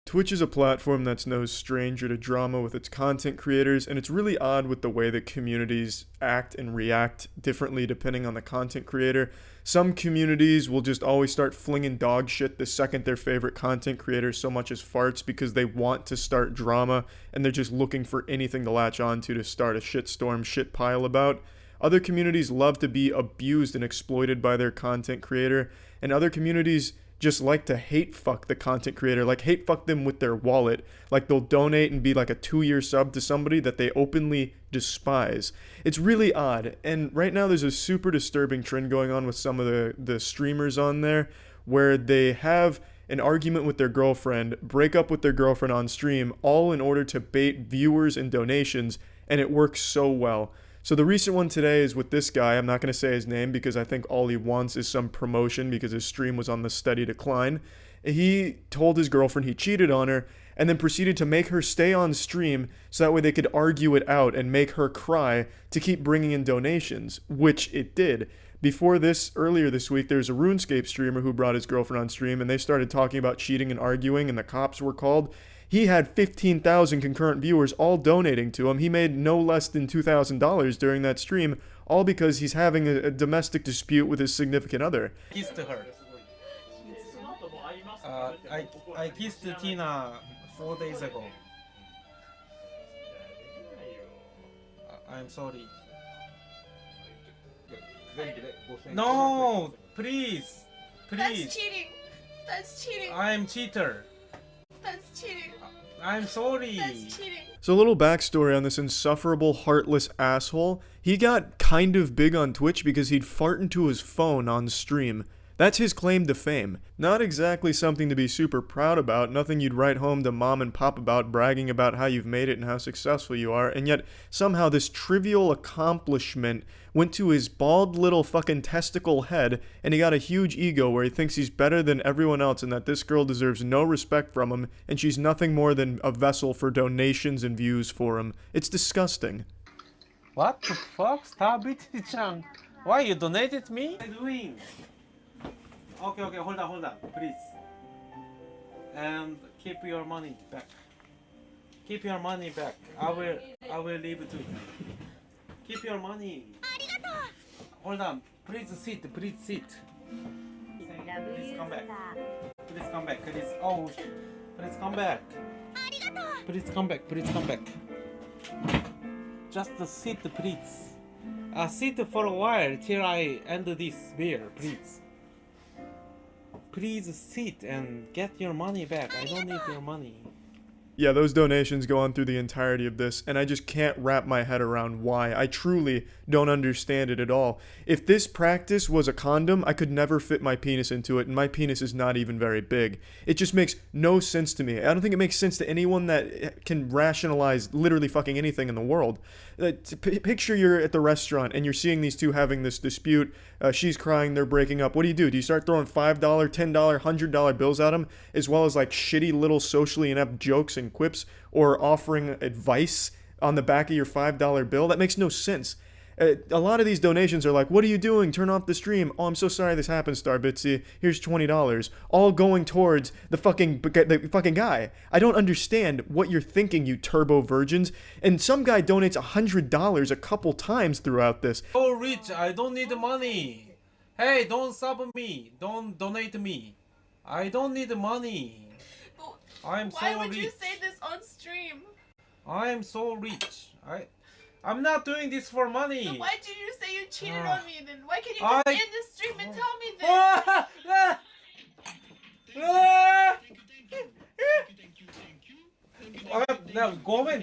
Twitch is a platform that's no stranger to drama with its content creators, and it's really odd with the way that communities act and react differently depending on the content creator. Some communities will just always start flinging dog shit the second their favorite content creator so much as farts because they want to start drama and they're just looking for anything to latch onto to start a shitstorm shit pile about. Other communities love to be abused and exploited by their content creator, and other communities just like to hate fuck the content creator, like hate fuck them with their wallet. Like they'll donate and be like a 2-year sub to somebody that they openly despise. It's really odd. And right now there's a super disturbing trend going on with some of the streamers on there where they have an argument with their girlfriend, break up with their girlfriend on stream, all in order to bait viewers and donations, and it works so well. So the recent one today is with this guy. I'm not going to say his name because I think all he wants is some promotion because his stream was on the steady decline. He told his girlfriend he cheated on her and then proceeded to make her stay on stream so that way they could argue it out and make her cry to keep bringing in donations, which it did. Before this, earlier this week, there's a RuneScape streamer who brought his girlfriend on stream and they started talking about cheating and arguing and the cops were called. He had 15,000 concurrent viewers all donating to him. He made no less than $2,000 during that stream, all because he's having a domestic dispute with his significant other. Kissed her. I kissed Tina 4 days ago. I'm sorry. No, please. That's cheating. That's cheating. I'm cheater. That's cheating. I'm sorry. That's cheating. So a little backstory on this insufferable, heartless asshole. He got kind of big on Twitch because he'd fart into his phone on stream. That's his claim to fame. Not exactly something to be super proud about, nothing you'd write home to mom and pop about, bragging about how you've made it and how successful you are, and yet somehow this trivial accomplishment went to his bald little fucking testicle head, and he got a huge ego where he thinks he's better than everyone else and that this girl deserves no respect from him, and she's nothing more than a vessel for donations and views for him. It's disgusting. What the fuck? Stop it, Chan. Why you donated me? What are you doing? Okay, hold on, please. And keep your money back. Keep your money back. I will leave too. Keep your money. Hold on. Please sit. Please come back. Please come back. Please come back. Please come back. Just sit, please. Sit for a while till I end this beer, please. Please sit and get your money back. I don't need your money. Yeah, those donations go on through the entirety of this, and I just can't wrap my head around why. I truly don't understand it at all. If this practice was a condom, I could never fit my penis into it, and my penis is not even very big. It just makes no sense to me. I don't think it makes sense to anyone that can rationalize literally fucking anything in the world. Picture you're at the restaurant, and you're seeing these two having this dispute. She's crying, they're breaking up. What do? Do you start throwing $5, $10, $100 bills at them, as well as like shitty little socially inept jokes and quips, or offering advice on the back of your $5 bill? That makes no sense. A lot of these donations are like, what are you doing? Turn off the stream. Oh, I'm so sorry this happened, Starbitsy. Here's $20. All going towards the fucking guy. I don't understand what you're thinking, you turbo virgins. And some guy donates $100 a couple times throughout this. So rich, I don't need money. Hey, don't sub me. Don't donate me. I don't need money. I'm so rich. Why would you say this on stream? I'm so rich. I'm not doing this for money. So why did you say you cheated on me then? Why can't you just end the stream and tell me this? Now go away.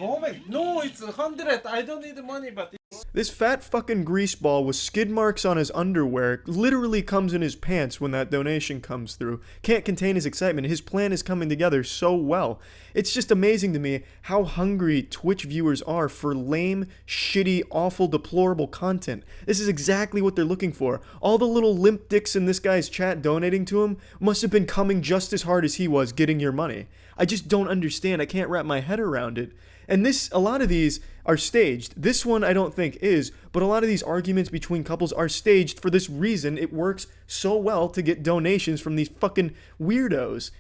No, it's 100. I don't need the money, but This fat fucking greaseball with skid marks on his underwear literally comes in his pants when that donation comes through. Can't contain his excitement. His plan is coming together so well. It's just amazing to me how hungry Twitch viewers are for lame, shitty, awful, deplorable content. This is exactly what they're looking for. All the little limp dicks in this guy's chat donating to him must have been coming just as hard as he was getting your money. I just don't understand. I can't wrap my head around it. And a lot of these are staged. This one I don't think is, but a lot of these arguments between couples are staged for this reason. It works so well to get donations from these fucking weirdos.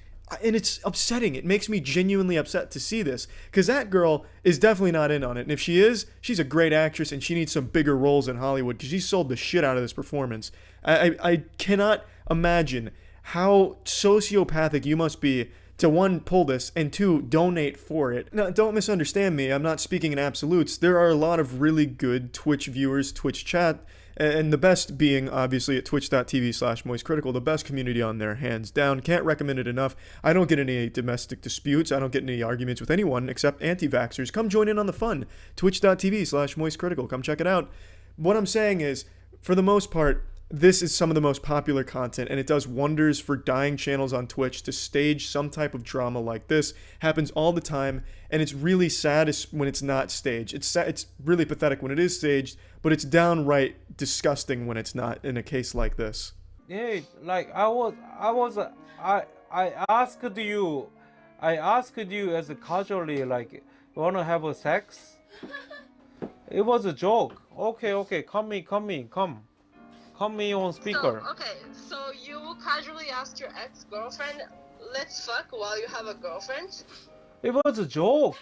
And it's upsetting. It makes me genuinely upset to see this, because that girl is definitely not in on it. And if she is, she's a great actress and she needs some bigger roles in Hollywood, because she sold the shit out of this performance. I cannot imagine how sociopathic you must be to, one, pull this, and two, donate for it. Now, don't misunderstand me. I'm not speaking in absolutes. There are a lot of really good Twitch viewers, Twitch chat, and the best being, obviously, at twitch.tv/moistcritical, the best community on there, hands down. Can't recommend it enough. I don't get any domestic disputes. I don't get any arguments with anyone except anti-vaxxers. Come join in on the fun. Twitch.tv/moistcritical. Come check it out. What I'm saying is, for the most part, this is some of the most popular content, and it does wonders for dying channels on Twitch to stage some type of drama like this. Happens all the time, and it's really sad when it's not staged. It's really pathetic when it is staged, but it's downright disgusting when it's not in a case like this. Yeah, like I asked you as a casually, like, wanna have a sex? It was a joke. Okay, come me on speaker. So you casually asked your ex-girlfriend, let's fuck while you have a girlfriend? It was a joke.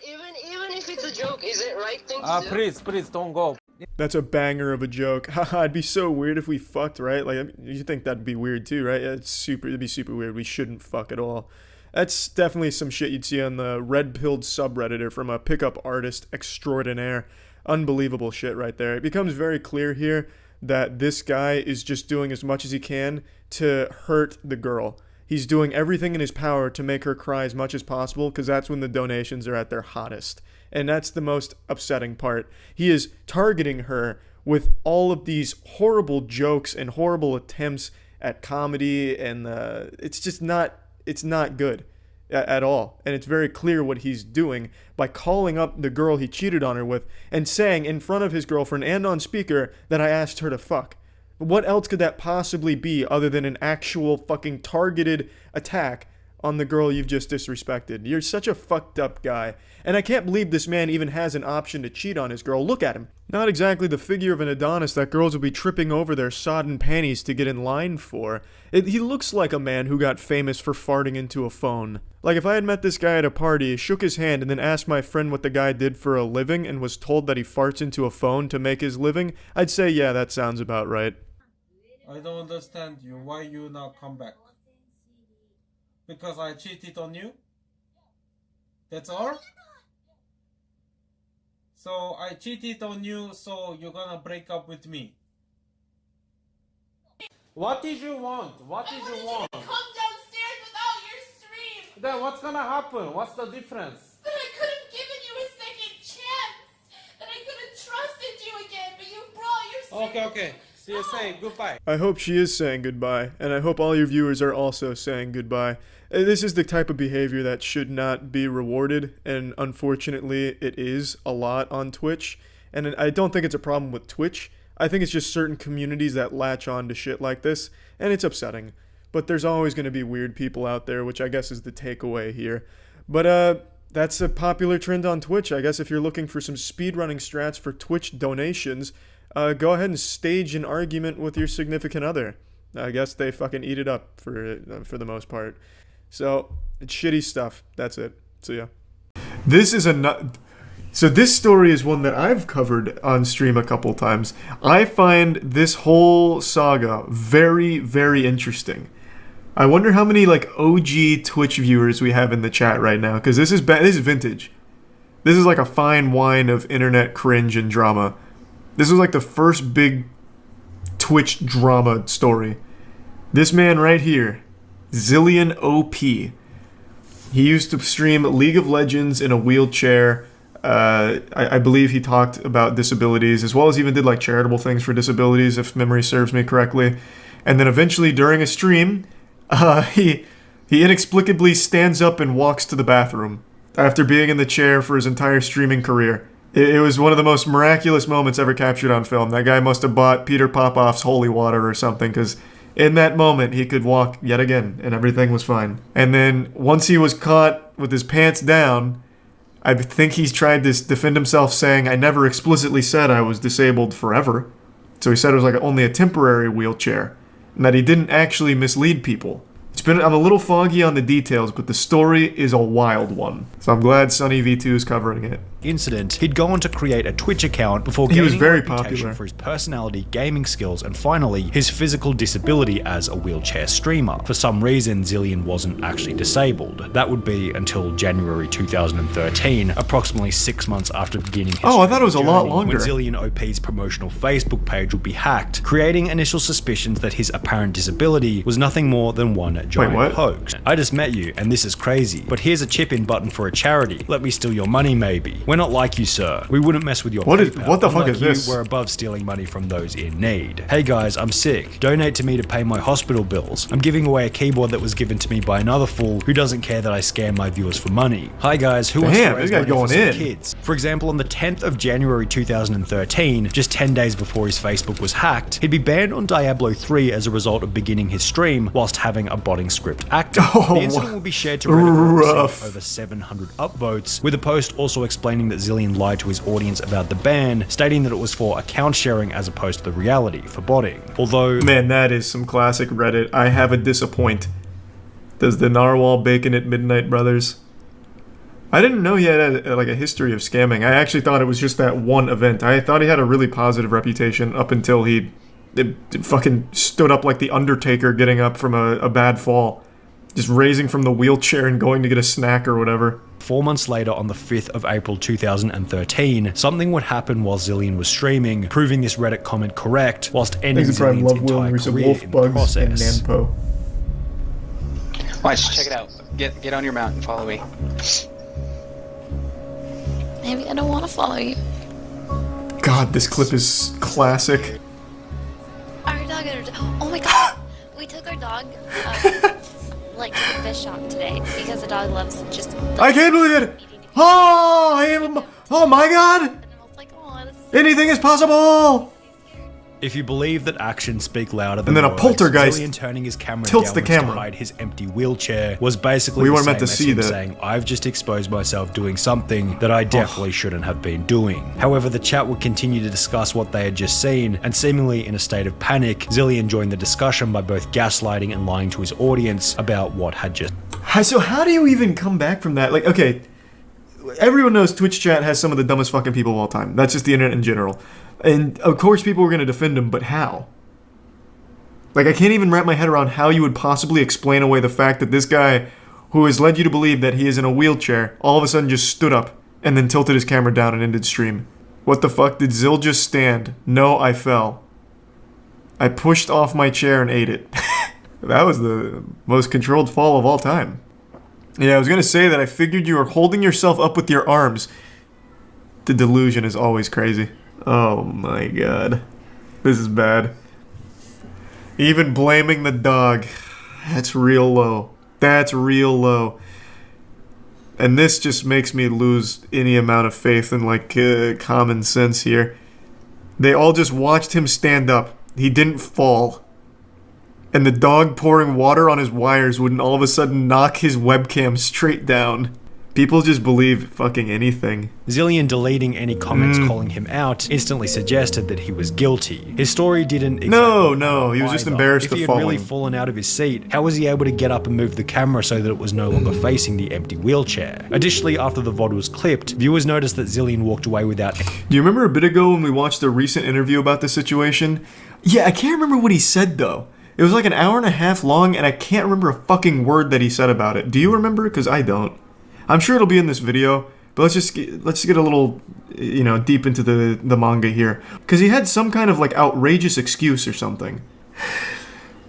Even if it's a joke, is it right thing to do? Please don't go. That's a banger of a joke. Haha, it'd be so weird if we fucked, right? Like, you think that'd be weird too, right? It'd be super weird. We shouldn't fuck at all. That's definitely some shit you'd see on the red-pilled subredditor from a pickup artist extraordinaire. Unbelievable shit right there. It becomes very clear here that this guy is just doing as much as he can to hurt the girl. He's doing everything in his power to make her cry as much as possible, because that's when the donations are at their hottest. And that's the most upsetting part. He is targeting her with all of these horrible jokes and horrible attempts at comedy, and it's not good at all. And it's very clear what he's doing by calling up the girl he cheated on her with and saying in front of his girlfriend and on speaker that I asked her to fuck. What else could that possibly be other than an actual fucking targeted attack on the girl you've just disrespected? You're such a fucked up guy. And I can't believe this man even has an option to cheat on his girl. Look at him. Not exactly the figure of an Adonis that girls will be tripping over their sodden panties to get in line for. He looks like a man who got famous for farting into a phone. Like, if I had met this guy at a party, shook his hand, and then asked my friend what the guy did for a living and was told that he farts into a phone to make his living, I'd say, yeah, that sounds about right. I don't understand you. Why you not come back? Because I cheated on you? That's all? So I cheated on you, so you're gonna break up with me. What did you want? What did you want? Come downstairs without your stream. Then what's gonna happen? What's the difference? That I could have given you a second chance. That I could have trusted you again, but you brought your stream. Okay. See you saying goodbye. I hope she is saying goodbye, and I hope all your viewers are also saying goodbye. This is the type of behavior that should not be rewarded, and unfortunately it is a lot on Twitch. And I don't think it's a problem with Twitch. I think it's just certain communities that latch on to shit like this, and it's upsetting. But there's always going to be weird people out there, which I guess is the takeaway here. But that's a popular trend on Twitch. I guess if you're looking for some speedrunning strats for Twitch donations, go ahead and stage an argument with your significant other. I guess they fucking eat it up for the most part. So, it's shitty stuff. That's it. So, yeah. So this story is one that I've covered on stream a couple times. I find this whole saga very, very interesting. I wonder how many like OG Twitch viewers we have in the chat right now, because this is vintage. This is like a fine wine of internet cringe and drama. This was like the first big Twitch drama story. This man right here, Zillion OP. He used to stream League of Legends in a wheelchair. I believe he talked about disabilities, as well as even did like charitable things for disabilities, if memory serves me correctly. And then eventually during a stream, he inexplicably stands up and walks to the bathroom after being in the chair for his entire streaming career. It was one of the most miraculous moments ever captured on film. That guy must have bought Peter Popoff's holy water or something, because in that moment he could walk yet again and everything was fine. And then once he was caught with his pants down, I think he's tried to defend himself, saying, I never explicitly said I was disabled forever. So he said it was like only a temporary wheelchair, and that he didn't actually mislead people. I'm a little foggy on the details, but the story is a wild one. So I'm glad Sunny V2 is covering it. Incident, he'd go on to create a Twitch account before He gaining was very a reputation popular for his personality, gaming skills, and finally, his physical disability as a wheelchair streamer. For some reason, Zillion wasn't actually disabled. That would be until January 2013, approximately 6 months after beginning his Oh, I thought it was a lot journey, longer. when Zillion OP's promotional Facebook page would be hacked, creating initial suspicions that his apparent disability was nothing more than one giant what? hoax. I just met you, and this is crazy, but here's a chip-in button for a charity. Let me steal your money, maybe. We're not like you, sir. We wouldn't mess with your PayPal. What the fuck Unlike is this? You, we're above stealing money from those in need. Hey guys, I'm sick. Donate to me to pay my hospital bills. I'm giving away a keyboard that was given to me by another fool who doesn't care that I scam my viewers for money. Hi guys, who wants to Damn, raise this guy money for going some in. kids? For example, on the 10th of January 2013, just 10 days before his Facebook was hacked, he'd be banned on Diablo 3 as a result of beginning his stream whilst having a botting script active. Oh, The incident will be shared to Reddit and rough. received over 700 upvotes, with a post also explaining that Zillion lied to his audience about the ban, stating that it was for account sharing as opposed to the reality for botting. Although, Man, that is some classic Reddit. I have a disappoint. Does the narwhal bacon at midnight, brothers? I didn't know he had like a history of scamming. I actually thought it was just that one event. I thought he had a really positive reputation up until it fucking stood up like the Undertaker getting up from a bad fall. Just raising from the wheelchair and going to get a snack or whatever. 4 months later, on the 5th of April 2013, something would happen while Zillion was streaming, proving this Reddit comment correct, whilst ending Zillion's entire career in the process. Nanpo. Watch, check it out. Get on your mount and follow me. Maybe I don't want to follow you. God, this clip is classic. Our dog. Oh my god. We took our dog, like to the fish shop today because the dog loves just. I can't believe it! Oh, oh my god! And I was like, oh, this is Anything is possible! If you believe that actions speak louder than And then a words, poltergeist Zillion turning his camera tilts the downwards camera. to hide his empty wheelchair was basically We the weren't same meant to as see him that. saying, I've just exposed myself doing something that I definitely shouldn't have been doing. However, the chat would continue to discuss what they had just seen, and seemingly in a state of panic, Zillion joined the discussion by both gaslighting and lying to his audience about what had just. So how do you even come back from that? Like, okay, everyone knows Twitch chat has some of the dumbest fucking people of all time. That's just the internet in general. And of course people were going to defend him, but how? Like, I can't even wrap my head around how you would possibly explain away the fact that this guy, who has led you to believe that he is in a wheelchair, all of a sudden just stood up and then tilted his camera down and ended stream. What the fuck? Did Zill just stand? No, I fell. I pushed off my chair and ate it. That was the most controlled fall of all time. Yeah, I was gonna say that I figured you were holding yourself up with your arms. The delusion is always crazy. Oh my god. This is bad. Even blaming the dog. That's real low. That's real low. And this just makes me lose any amount of faith in, like, common sense here. They all just watched him stand up. He didn't fall. And the dog pouring water on his wires wouldn't all of a sudden knock his webcam straight down. People just believe fucking anything. Zillion deleting any comments calling him out instantly suggested that he was guilty. His story didn't No, he was just either. embarrassed If of he had falling. really fallen out of his seat, how was he able to get up and move the camera so that it was no longer facing the empty wheelchair? Additionally, after the VOD was clipped, viewers noticed that Zillion walked away without. Do you remember a bit ago when we watched a recent interview about this situation? Yeah, I can't remember what he said though. It was like an hour and a half long and I can't remember a fucking word that he said about it. Do you remember? Because I don't. I'm sure it'll be in this video, but let's just get a little, deep into the manga here. Because he had some kind of like outrageous excuse or something.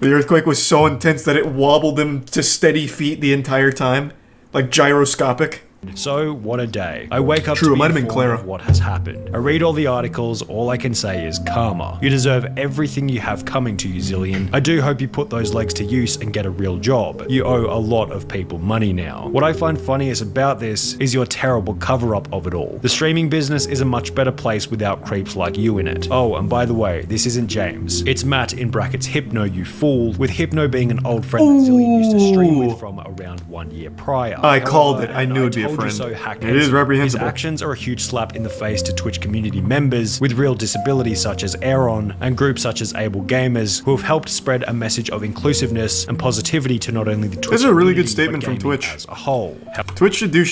The earthquake was so intense that it wobbled him to steady feet the entire time, like gyroscopic. So, what a day. I wake up True, to it be might have been informed Clara. of what has happened. I read all the articles, all I can say is karma. You deserve everything you have coming to you, Zillion. I do hope you put those legs to use and get a real job. You owe a lot of people money now. What I find funniest about this is your terrible cover-up of it all. The streaming business is a much better place without creeps like you in it. Oh, and by the way, this isn't James. It's Matt in brackets Hypno, you fool, with Hypno being an old friend that Zillion used to stream with from around 1 year prior. I called However, it. I and knew it'd be a friend. So hack It is His reprehensible. actions are a huge slap in the face to Twitch community members with real disabilities such as Aaron and groups such as Able Gamers who have helped spread a message of inclusiveness and positivity to not only the Twitch This is a really good community, statement but from gaming Twitch. as a whole. Twitch should do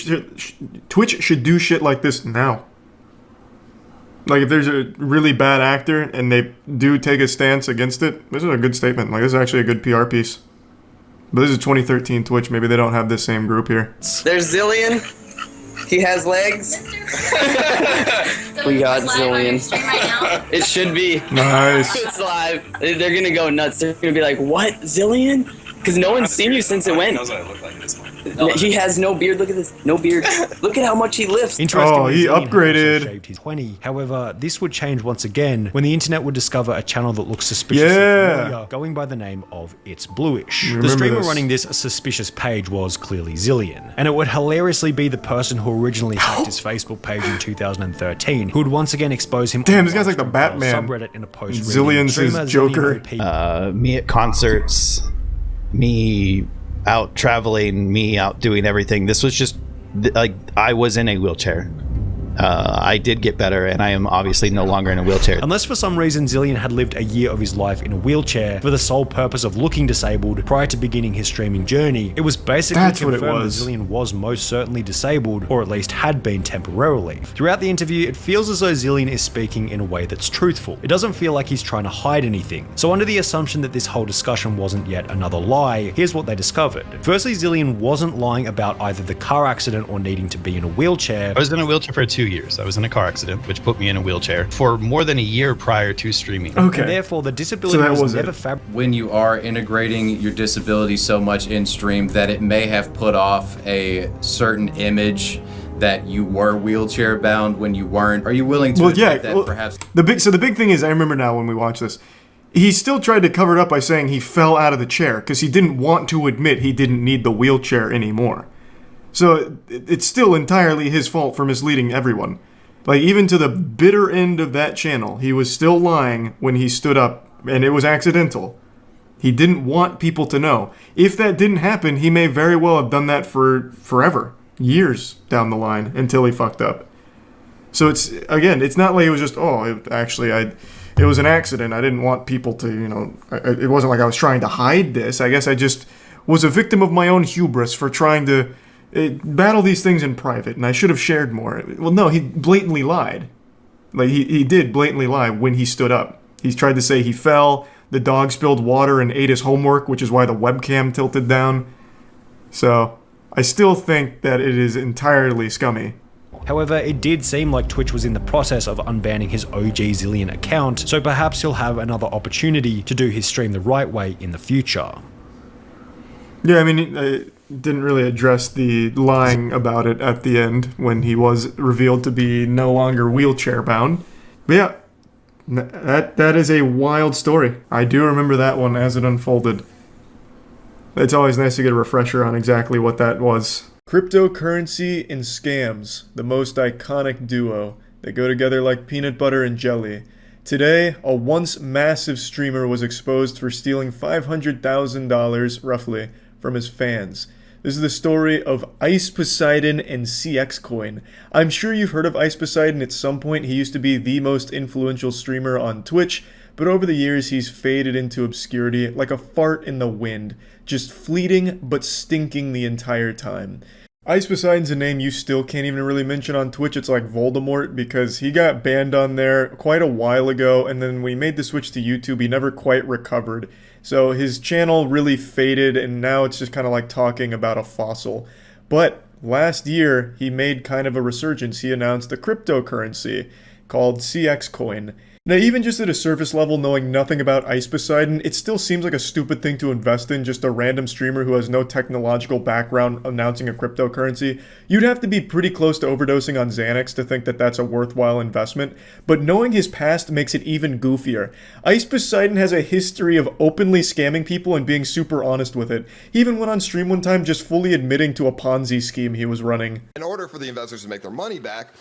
Twitch should do shit like this now. Like, if there's a really bad actor and they do take a stance against it, this is a good statement. Like, this is actually a good PR piece. But this is 2013 Twitch. Maybe they don't have this same group here. There's Zillion. He has legs. We got Zillion. It should be. Nice. It's live. They're gonna go nuts. They're gonna be like, "What, Zillion?" Because no one's seen you since it went. He has no beard. Look at this. No beard. Look at how much he lifts. Interestingly, Oh, he Zillion had also upgraded. shaved his 20. However, this would change once again when the internet would discover a channel that looks suspiciously familiar, going by the name of It's Bluish. Remember The streamer this. running this suspicious page was clearly Zillion, and it would hilariously be the person who originally hacked his Facebook page in 2013, who would once again expose him. Damn, this guy's like the Batman. Subreddit in a post. Zillion's his Joker. Me at concerts, me out traveling, me out doing everything. This was just like I was in a wheelchair. I did get better, and I am obviously no longer in a wheelchair. Unless for some reason Zillion had lived a year of his life in a wheelchair for the sole purpose of looking disabled prior to beginning his streaming journey, it was basically That's what it confirmed was. that Zillion was most certainly disabled, or at least had been temporarily. Throughout the interview, it feels as though Zillion is speaking in a way that's truthful. It doesn't feel like he's trying to hide anything. So under the assumption that this whole discussion wasn't yet another lie, here's what they discovered. Firstly, Zillion wasn't lying about either the car accident or needing to be in a wheelchair. I was in a wheelchair for 2 years. I was in a car accident, which put me in a wheelchair for more than a year prior to streaming. Okay. And therefore, the disability So that was was never it. fabricated. When you are integrating your disability so much in stream that it may have put off a certain image that you were wheelchair bound when you weren't. Are you willing to admit that perhaps the big thing is, I remember now when we watched this, he still tried to cover it up by saying he fell out of the chair because he didn't want to admit he didn't need the wheelchair anymore. So it's still entirely his fault for misleading everyone. Like, even to the bitter end of that channel, he was still lying when he stood up, and it was accidental. He didn't want people to know. If that didn't happen, he may very well have done that for forever, years down the line, until he fucked up. So it's, again, it's not like it was just, it was an accident. I didn't want people to, it wasn't like I was trying to hide this. I guess I just was a victim of my own hubris for trying to battle these things in private, and I should have shared more. Well, no, he blatantly lied. Like, he did blatantly lie when he stood up. He tried to say he fell, the dog spilled water and ate his homework, which is why the webcam tilted down. So, I still think that it is entirely scummy. However, it did seem like Twitch was in the process of unbanning his OG Zillion account, so perhaps he'll have another opportunity to do his stream the right way in the future. Yeah, I mean, I didn't really address the lying about it at the end when he was revealed to be no longer wheelchair bound. But yeah, that is a wild story. I do remember that one as it unfolded. It's always nice to get a refresher on exactly what that was. Cryptocurrency and scams, the most iconic duo. They go together like peanut butter and jelly. Today, a once massive streamer was exposed for stealing $500,000, roughly, from his fans. This is the story of Ice Poseidon and CX Coin. I'm sure you've heard of Ice Poseidon at some point. He used to be the most influential streamer on Twitch, but over the years he's faded into obscurity like a fart in the wind, just fleeting but stinking the entire time. Ice Poseidon's a name you still can't even really mention on Twitch. It's like Voldemort, because he got banned on there quite a while ago, and then when he made the switch to YouTube, he never quite recovered. So his channel really faded, and now it's just kind of like talking about a fossil. But last year, he made kind of a resurgence. He announced a cryptocurrency called CX Coin. Now, even just at a surface level, knowing nothing about Ice Poseidon, it still seems like a stupid thing to invest in, just a random streamer who has no technological background announcing a cryptocurrency. You'd have to be pretty close to overdosing on Xanax to think that that's a worthwhile investment, but knowing his past makes it even goofier. Ice Poseidon has a history of openly scamming people and being super honest with it. He even went on stream one time just fully admitting to a Ponzi scheme he was running. In order for the investors to make their money back,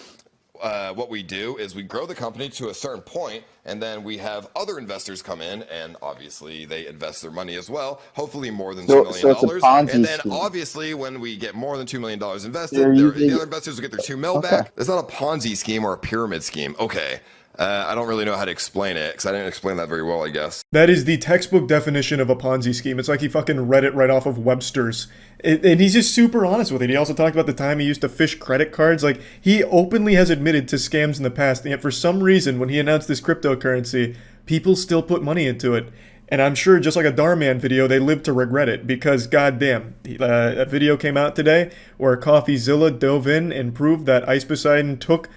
what we do is we grow the company to a certain point, and then we have other investors come in, and obviously they invest their money as well, hopefully more than $2 million. So it's a Ponzi and then scheme. obviously when we get more than $2 million invested, You're using- the other investors will get their 2 mil back. It's not a Ponzi scheme or a pyramid scheme. Okay. I don't really know how to explain it, because I didn't explain that very well, I guess. That is the textbook definition of a Ponzi scheme. It's like he fucking read it right off of Webster's. And he's just super honest with it. He also talked about the time he used to fish credit cards. Like, he openly has admitted to scams in the past, and yet for some reason, when he announced this cryptocurrency, people still put money into it. And I'm sure, just like a Darman video, they live to regret it, because goddamn, a video came out today where CoffeeZilla dove in and proved that Ice Poseidon took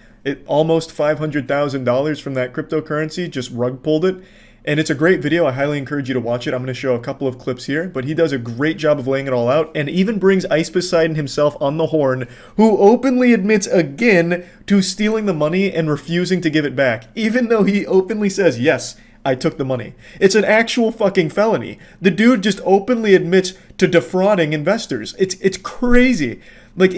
almost $500,000 from that cryptocurrency, just rug pulled it. And it's a great video. I highly encourage you to watch it. I'm going to show a couple of clips here, but he does a great job of laying it all out, and even brings Ice Poseidon himself on the horn, who openly admits again to stealing the money and refusing to give it back, even though he openly says, yes, I took the money. It's an actual fucking felony. The dude just openly admits to defrauding investors. It's crazy. Like,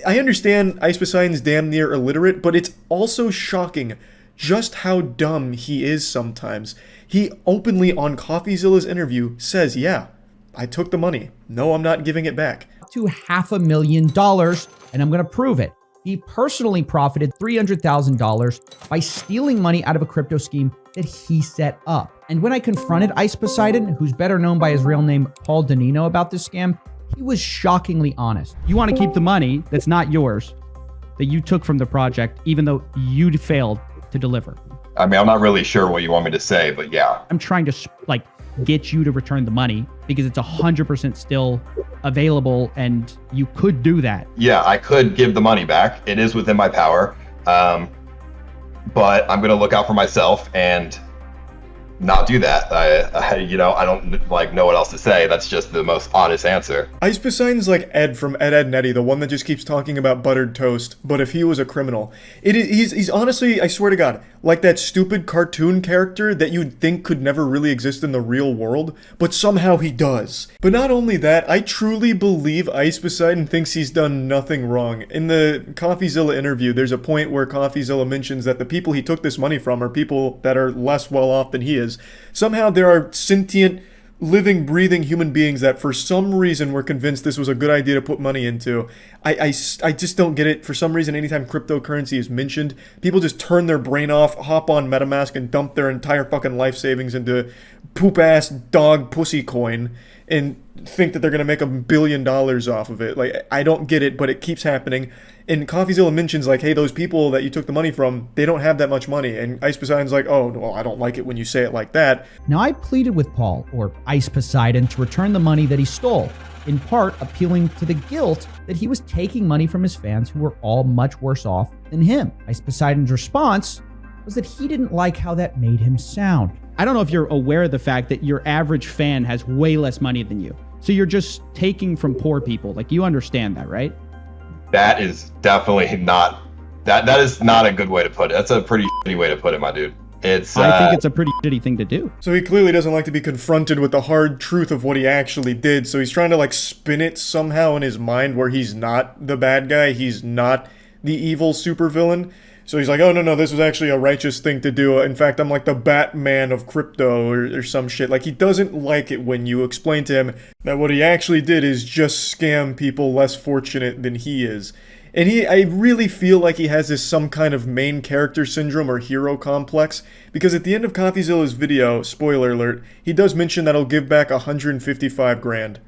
I understand Ice Poseidon's damn near illiterate, but it's also shocking just how dumb he is sometimes. He openly, on CoffeeZilla's interview, says, yeah, I took the money. No, I'm not giving it back. To $500,000, and I'm going to prove it. He personally profited $300,000 by stealing money out of a crypto scheme that he set up. And when I confronted Ice Poseidon, who's better known by his real name, Paul Danino, about this scam, he was shockingly honest. You want to keep the money that's not yours, that you took from the project, even though you failed to deliver. I mean, I'm not really sure what you want me to say, but yeah. I'm trying to get you to return the money because it's 100% still available and you could do that. Yeah, I could give the money back. It is within my power. But I'm going to look out for myself and not do that. I don't know what else to say. That's just the most honest answer. Ice Poseidon's like Ed from Ed, Edd n Eddy, the one that just keeps talking about buttered toast, but if he was a criminal. He's honestly, I swear to God, like that stupid cartoon character that you'd think could never really exist in the real world, but somehow he does. But not only that, I truly believe Ice Poseidon thinks he's done nothing wrong. In the CoffeeZilla interview, there's a point where CoffeeZilla mentions that the people he took this money from are people that are less well off than he is. Somehow there are sentient, living, breathing human beings that for some reason were convinced this was a good idea to put money into. I just don't get it. For some reason, anytime cryptocurrency is mentioned, people just turn their brain off, hop on MetaMask, and dump their entire fucking life savings into poop-ass dog pussy coin and think that they're going to make $1 billion off of it. Like, I don't get it, but it keeps happening. And CoffeeZilla mentions, like, hey, those people that you took the money from, they don't have that much money. And Ice Poseidon's like, oh, well, I don't like it when you say it like that. Now, I pleaded with Paul, or Ice Poseidon, to return the money that he stole, in part appealing to the guilt that he was taking money from his fans who were all much worse off than him. Ice Poseidon's response was that he didn't like how that made him sound. I don't know if you're aware of the fact that your average fan has way less money than you. So you're just taking from poor people. Like, you understand that, right? That is definitely not, that is not a good way to put it. That's a pretty shitty way to put it, my dude. I think it's a pretty shitty thing to do. So he clearly doesn't like to be confronted with the hard truth of what he actually did. So he's trying to like spin it somehow in his mind where he's not the bad guy. He's not the evil supervillain. So he's like, oh, no, this was actually a righteous thing to do. In fact, I'm like the Batman of crypto or some shit. Like, he doesn't like it when you explain to him that what he actually did is just scam people less fortunate than he is. And I really feel like he has this some kind of main character syndrome or hero complex, because at the end of CoffeeZilla's video, spoiler alert, he does mention that he'll give back 155 grand.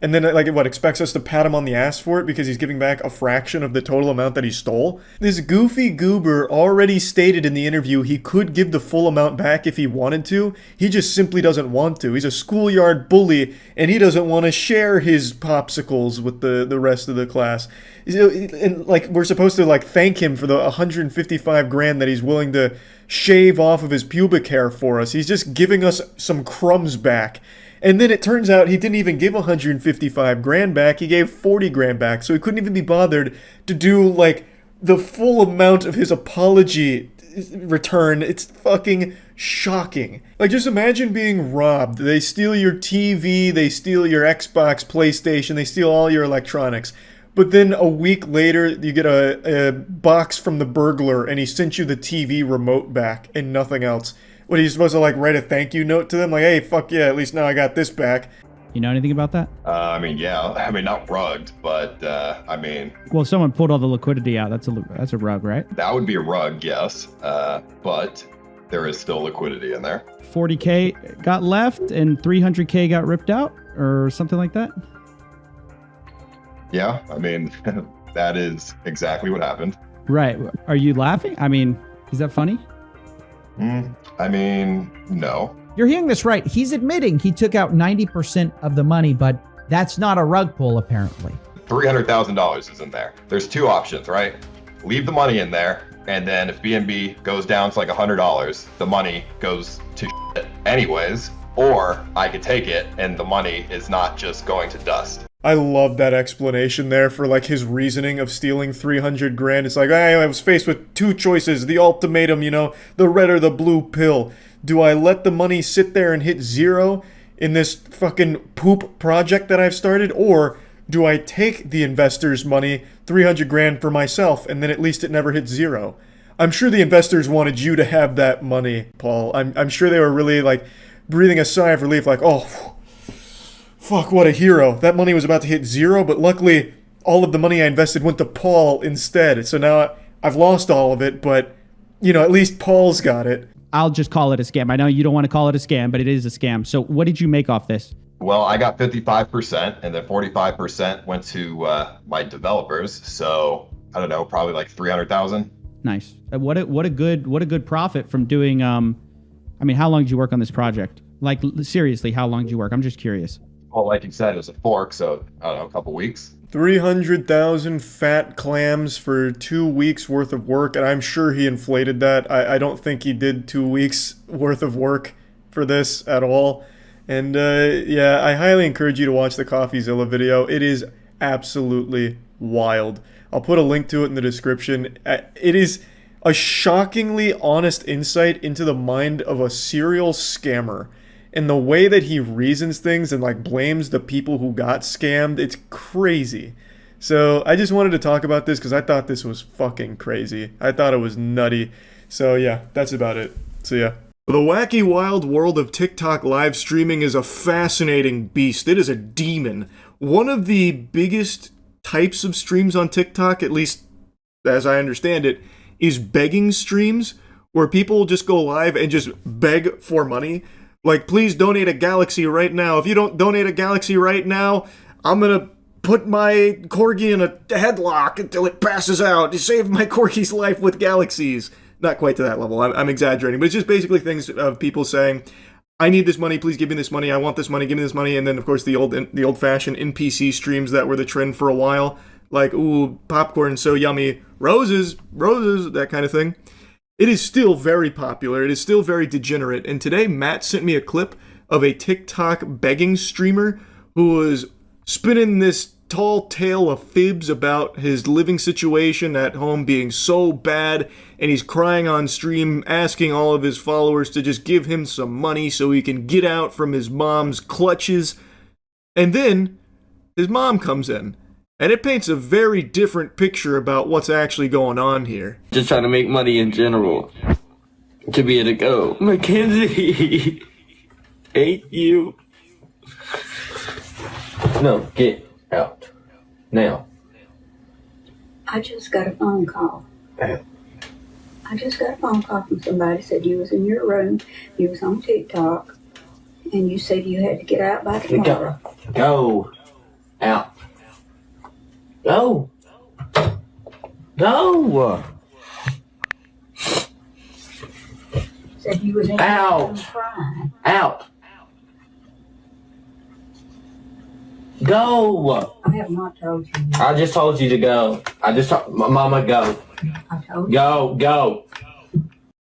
And then, like, what, expects us to pat him on the ass for it because he's giving back a fraction of the total amount that he stole? This goofy goober already stated in the interview he could give the full amount back if he wanted to. He just simply doesn't want to. He's a schoolyard bully, and he doesn't want to share his popsicles with the rest of the class. And, like, we're supposed to, like, thank him for the 155 grand that he's willing to shave off of his pubic hair for us. He's just giving us some crumbs back. And then it turns out he didn't even give 155 grand back, he gave 40 grand back, so he couldn't even be bothered to do, like, the full amount of his apology return. It's fucking shocking. Like, just imagine being robbed. They steal your TV, they steal your Xbox, PlayStation, they steal all your electronics. But then a week later, you get a box from the burglar, and he sent you the TV remote back and nothing else. What, are you supposed to, like, write a thank you note to them? Like, hey, fuck yeah, at least now I got this back. You know anything about that? I mean, yeah. I mean, not rugged, but, I mean... Well, if someone pulled all the liquidity out, that's a rug, right? That would be a rug, yes. But there is still liquidity in there. 40K got left and 300K got ripped out? Or something like that? Yeah, I mean, that is exactly what happened. Right. Are you laughing? I mean, is that funny? I mean, no. You're hearing this right. He's admitting he took out 90% of the money, but that's not a rug pull, apparently. $300,000 is in there. There's two options, right? Leave the money in there, and then if BNB goes down to like $100, the money goes to shit anyways, or I could take it and the money is not just going to dust. I love that explanation there for, like, his reasoning of stealing 300 grand. It's like, I was faced with two choices, the ultimatum, you know, the red or the blue pill. Do I let the money sit there and hit zero in this fucking poop project that I've started? Or do I take the investors' money, 300 grand for myself, and then at least it never hits zero? I'm sure the investors wanted you to have that money, Paul. I'm sure they were really, like, breathing a sigh of relief, like, oh, fuck, what a hero. That money was about to hit zero, but luckily all of the money I invested went to Paul instead. So now I've lost all of it, but, you know, at least Paul's got it. I'll just call it a scam. I know you don't want to call it a scam, but it is a scam. So what did you make off this? Well, I got 55%, and then 45% went to my developers. So I don't know, probably like 300,000. Nice. What a good profit from doing. I mean, how long did you work on this project? Like, seriously, how long did you work? I'm just curious. Well, like you said, it was a fork, so I don't know, a couple weeks. 300,000 fat clams for 2 weeks worth of work, and I'm sure he inflated that. I don't think he did 2 weeks worth of work for this at all. And yeah, I highly encourage you to watch the CoffeeZilla video. It is absolutely wild. I'll put a link to it in the description. It is a shockingly honest insight into the mind of a serial scammer. And the way that he reasons things and, like, blames the people who got scammed, it's crazy. So I just wanted to talk about this because I thought this was fucking crazy. I thought it was nutty. So yeah, that's about it. So yeah. The wacky wild world of TikTok live streaming is a fascinating beast. It is a demon. One of the biggest types of streams on TikTok, at least as I understand it, is begging streams, where people just go live and just beg for money. Like, please donate a galaxy right now. If you don't donate a galaxy right now, I'm gonna put my corgi in a headlock until it passes out to save my corgi's life with galaxies. Not quite to that level. I'm exaggerating, but it's just basically things of people saying, I need this money, please give me this money, I want this money, give me this money. And then, of course, the old-fashioned NPC streams that were the trend for a while. Like, ooh, popcorn so yummy, roses, that kind of thing. It is still very popular. It is still very degenerate. And today, Matt sent me a clip of a TikTok begging streamer who was spinning this tall tale of fibs about his living situation at home being so bad, and he's crying on stream, asking all of his followers to just give him some money so he can get out from his mom's clutches. And then his mom comes in. And it paints a very different picture about what's actually going on here. Just trying to make money in general. To be able to go, Mackenzie, hate you. No, get out. Now. I just got a phone call. I just got a phone call from somebody said you was in your room, you was on TikTok, and you said you had to get out by tomorrow. Go out. Go. Go. Said you was in out. Crying. Out. Go. I have not told you. I just told you to go. I just told Mama, go. I told you. Go.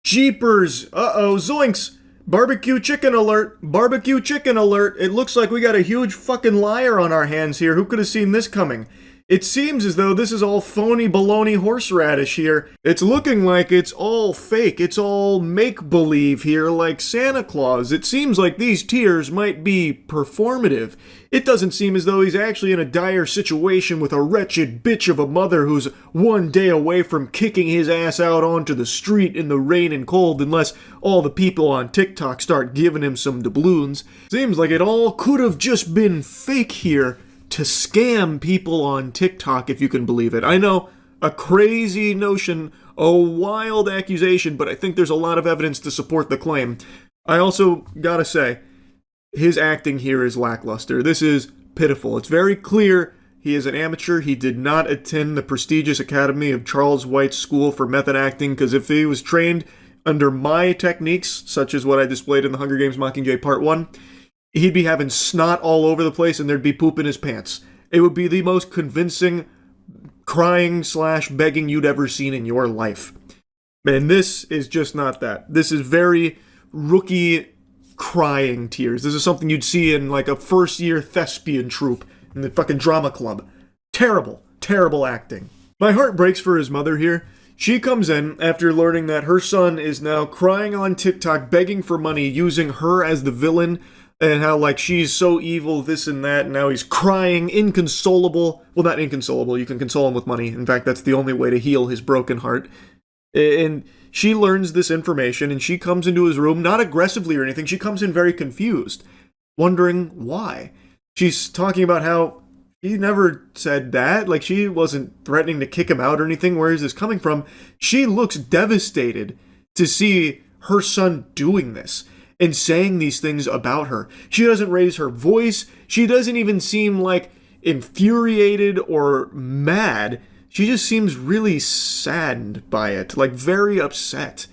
Jeepers. Uh-oh, zoinks. Barbecue chicken alert. Barbecue chicken alert. It looks like we got a huge fucking liar on our hands here. Who could have seen this coming? It seems as though this is all phony baloney horseradish here. It's looking like it's all fake. It's all make-believe here, like Santa Claus. It seems like these tears might be performative. It doesn't seem as though he's actually in a dire situation with a wretched bitch of a mother who's one day away from kicking his ass out onto the street in the rain and cold unless all the people on TikTok start giving him some doubloons. Seems like it all could have just been fake here to scam people on TikTok, if you can believe it. I know, a crazy notion, a wild accusation, but I think there's a lot of evidence to support the claim. I also gotta say, his acting here is lackluster. This is pitiful. It's very clear he is an amateur. He did not attend the prestigious academy of Charles White's School for Method Acting, because if he was trained under my techniques, such as what I displayed in the Hunger Games Mockingjay Part 1, he'd be having snot all over the place and there'd be poop in his pants. It would be the most convincing crying/begging you'd ever seen in your life. And this is just not that. This is very rookie crying tears. This is something you'd see in like a first-year thespian troupe in the fucking drama club. Terrible, terrible acting. My heart breaks for his mother here. She comes in after learning that her son is now crying on TikTok, begging for money, using her as the villain, and how, like, she's so evil, this and that, and now he's crying, inconsolable. Well, not inconsolable, you can console him with money. In fact, that's the only way to heal his broken heart. And she learns this information, and she comes into his room, not aggressively or anything, she comes in very confused, wondering why. She's talking about how he never said that, like, she wasn't threatening to kick him out or anything. Where is this coming from? She looks devastated to see her son doing this and saying these things about her. She doesn't raise her voice. She doesn't even seem like infuriated or mad. She just seems really saddened by it, like very upset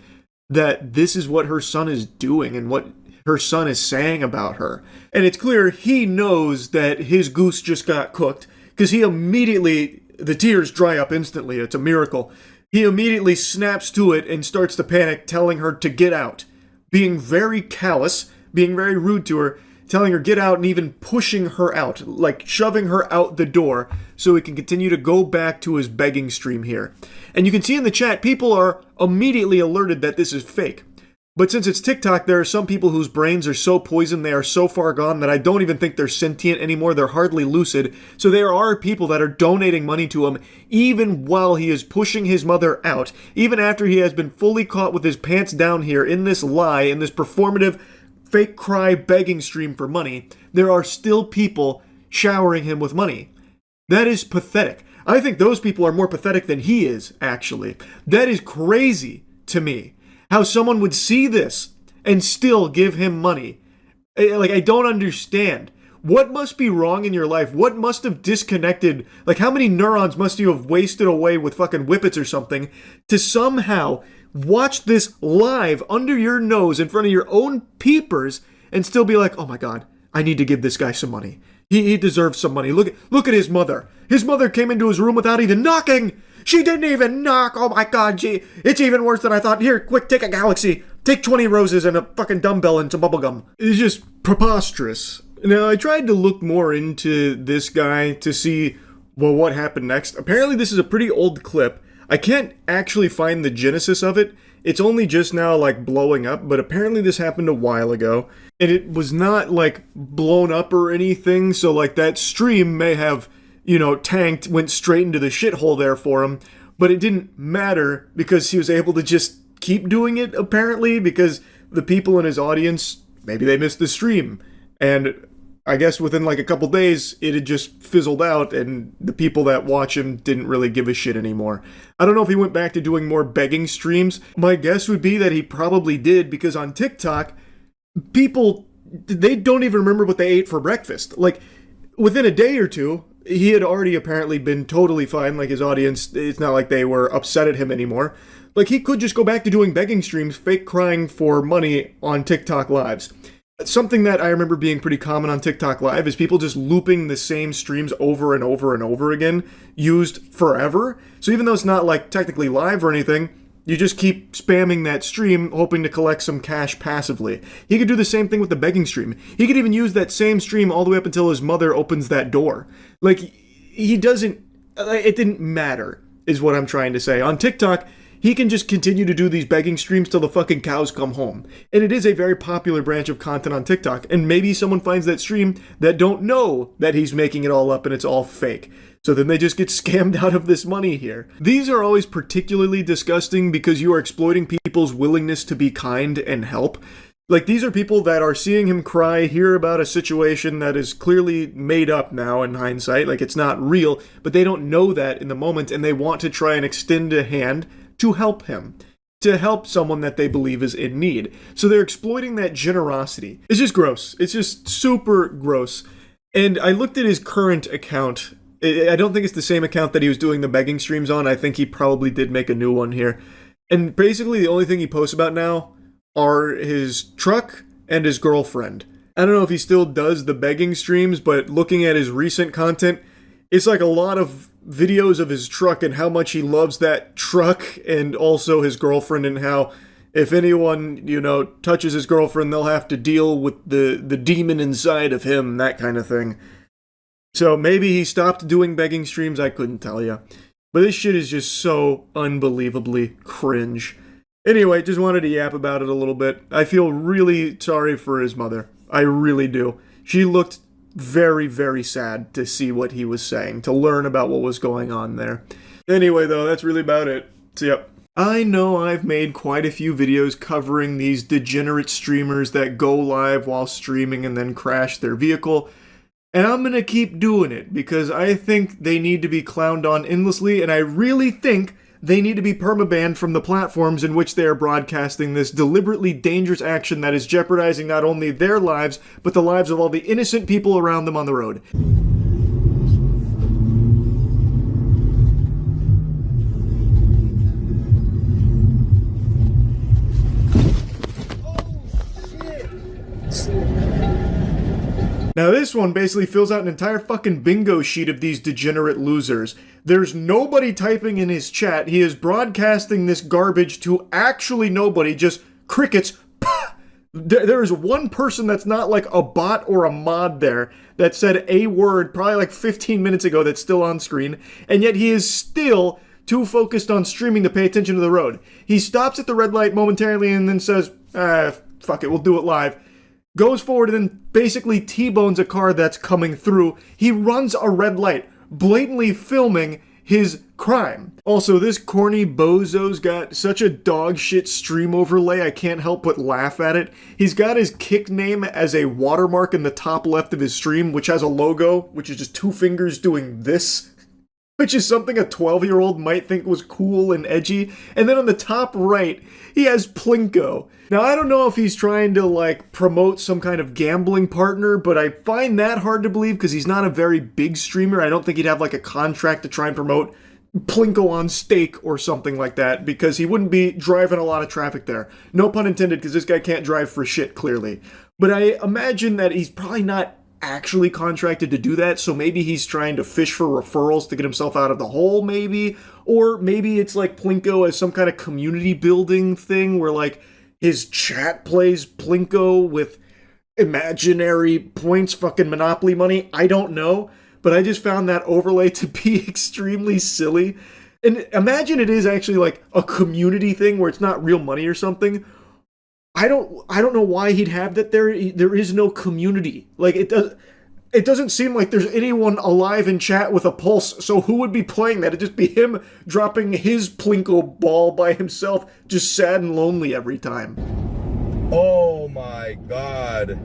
that this is what her son is doing and what her son is saying about her. And it's clear he knows that his goose just got cooked, because he immediately, the tears dry up instantly. It's a miracle. He immediately snaps to it and starts to panic, telling her to get out. Being very callous, being very rude to her, telling her get out and even pushing her out, like shoving her out the door so he can continue to go back to his begging stream here. And you can see in the chat, people are immediately alerted that this is fake. But since it's TikTok, there are some people whose brains are so poisoned, they are so far gone that I don't even think they're sentient anymore. They're hardly lucid. So there are people that are donating money to him even while he is pushing his mother out, even after he has been fully caught with his pants down here in this lie, in this performative fake cry begging stream for money. There are still people showering him with money. That is pathetic. I think those people are more pathetic than he is, actually. That is crazy to me. How someone would see this and still give him money. Like, I don't understand. What must be wrong in your life? What must have disconnected? Like, how many neurons must you have wasted away with fucking whippets or something to somehow watch this live under your nose in front of your own peepers and still be like, oh my god, I need to give this guy some money. He deserves some money. Look at his mother. His mother came into his room without even knocking. She didn't even knock. Oh my god, it's even worse than I thought. Here, quick, take a galaxy. Take 20 roses and a fucking dumbbell and some bubblegum. It's just preposterous. Now, I tried to look more into this guy to see, well, what happened next. Apparently, this is a pretty old clip. I can't actually find the genesis of it. It's only just now, like, blowing up, but apparently this happened a while ago. And it was not, like, blown up or anything, so, like, that stream may have, tanked, went straight into the shithole there for him. But it didn't matter because he was able to just keep doing it, apparently, because the people in his audience, maybe they missed the stream. And I guess within like a couple days, it had just fizzled out and the people that watch him didn't really give a shit anymore. I don't know if he went back to doing more begging streams. My guess would be that he probably did, because on TikTok, people, they don't even remember what they ate for breakfast. Like, within a day or two, he had already apparently been totally fine. Like, his audience, it's not like they were upset at him anymore. Like, he could just go back to doing begging streams, fake crying for money on TikTok lives. Something that I remember being pretty common on TikTok Live is people just looping the same streams over and over and over again, used forever. So even though it's not like technically live or anything, you just keep spamming that stream, hoping to collect some cash passively. He could do the same thing with the begging stream. He could even use that same stream all the way up until his mother opens that door. Like, he doesn't it didn't matter, is what I'm trying to say. On TikTok, he can just continue to do these begging streams till the fucking cows come home. And it is a very popular branch of content on TikTok. And maybe someone finds that stream that don't know that he's making it all up and it's all fake. So then they just get scammed out of this money here. These are always particularly disgusting because you are exploiting people's willingness to be kind and help. Like, these are people that are seeing him cry, hear about a situation that is clearly made up now in hindsight, like it's not real, but they don't know that in the moment, and they want to try and extend a hand to help him, to help someone that they believe is in need. So they're exploiting that generosity. It's just gross. It's just super gross. And I looked at his current account. I don't think it's the same account that he was doing the begging streams on. I think he probably did make a new one here. And basically the only thing he posts about now are his truck and his girlfriend. I don't know if he still does the begging streams, but looking at his recent content, it's like a lot of videos of his truck and how much he loves that truck, and also his girlfriend, and how if anyone, touches his girlfriend, they'll have to deal with the demon inside of him, that kind of thing. So maybe he stopped doing begging streams, I couldn't tell you. But this shit is just so unbelievably cringe. Anyway, just wanted to yap about it a little bit. I feel really sorry for his mother. I really do. She looked very, very sad to see what he was saying, to learn about what was going on there. Anyway, though, that's really about it. So, yep. I know I've made quite a few videos covering these degenerate streamers that go live while streaming and then crash their vehicle. And I'm gonna keep doing it because I think they need to be clowned on endlessly, and I really think they need to be permabanned from the platforms in which they are broadcasting this deliberately dangerous action that is jeopardizing not only their lives, but the lives of all the innocent people around them on the road. Now this one basically fills out an entire fucking bingo sheet of these degenerate losers. There's nobody typing in his chat. He is broadcasting this garbage to actually nobody, just crickets. There is one person that's not like a bot or a mod there that said a word probably like 15 minutes ago that's still on screen, and yet he is still too focused on streaming to pay attention to the road. He stops at the red light momentarily and then says, fuck it, we'll do it live. Goes forward and then basically T-bones a car that's coming through. He runs a red light, blatantly filming his crime. Also, this corny bozo's got such a dog shit stream overlay, I can't help but laugh at it. He's got his kick name as a watermark in the top left of his stream, which has a logo, which is just two fingers doing this, which is something a 12-year-old might think was cool and edgy. And then on the top right, he has Plinko. Now, I don't know if he's trying to, like, promote some kind of gambling partner, but I find that hard to believe because he's not a very big streamer. I don't think he'd have, like, a contract to try and promote Plinko on stake or something like that, because he wouldn't be driving a lot of traffic there. No pun intended, because this guy can't drive for shit, clearly. But I imagine that he's probably not actually contracted to do that, so maybe he's trying to fish for referrals to get himself out of the hole, maybe? Or maybe it's like Plinko as some kind of community building thing where, like, his chat plays Plinko with imaginary points, fucking Monopoly money. I don't know, but I just found that overlay to be extremely silly. And imagine it is actually like a community thing where it's not real money or something. I don't know why he'd have that. There is no community. Like, it doesn't seem like there's anyone alive in chat with a pulse, so who would be playing that? It'd just be him dropping his Plinko ball by himself, just sad and lonely every time. Oh my god.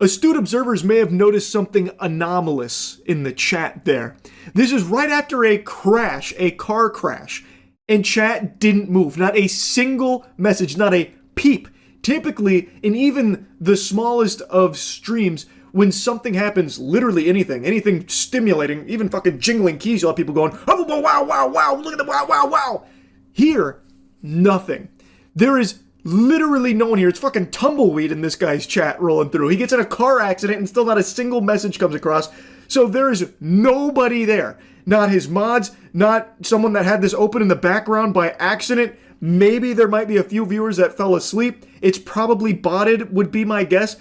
Astute observers may have noticed something anomalous in the chat there. This is right after a crash, a car crash, and chat didn't move. Not a single message, not a peep. Typically, in even the smallest of streams, when something happens, literally anything stimulating, even fucking jingling keys, you'll have people going, oh, wow, wow, wow, look at the wow, wow, wow. Here, nothing. There is literally no one here. It's fucking tumbleweed in this guy's chat rolling through. He gets in a car accident and still not a single message comes across. So there is nobody there. Not his mods, not someone that had this open in the background by accident. Maybe there might be a few viewers that fell asleep. It's probably botted, would be my guess.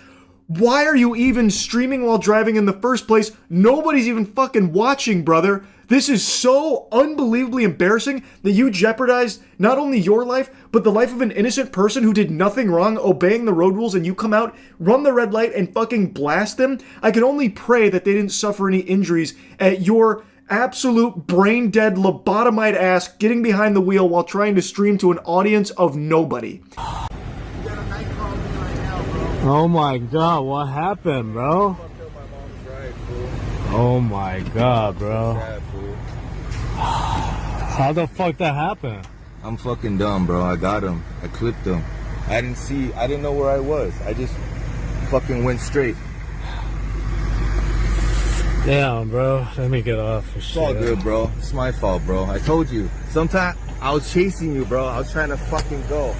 Why are you even streaming while driving in the first place? Nobody's even fucking watching, brother. This is so unbelievably embarrassing that you jeopardized not only your life, but the life of an innocent person who did nothing wrong, obeying the road rules, and you come out, run the red light, and fucking blast them. I can only pray that they didn't suffer any injuries at your absolute brain-dead, lobotomized ass getting behind the wheel while trying to stream to an audience of nobody. Oh my god, what happened, bro? Oh my god, bro. How the fuck that happened? I'm fucking dumb, bro. I got him. I clipped him. I didn't know where I was. I just fucking went straight. Damn, bro. Let me get off. It's all good, bro. It's my fault, bro. I told you. Sometime I was chasing you, bro. I was trying to fucking go.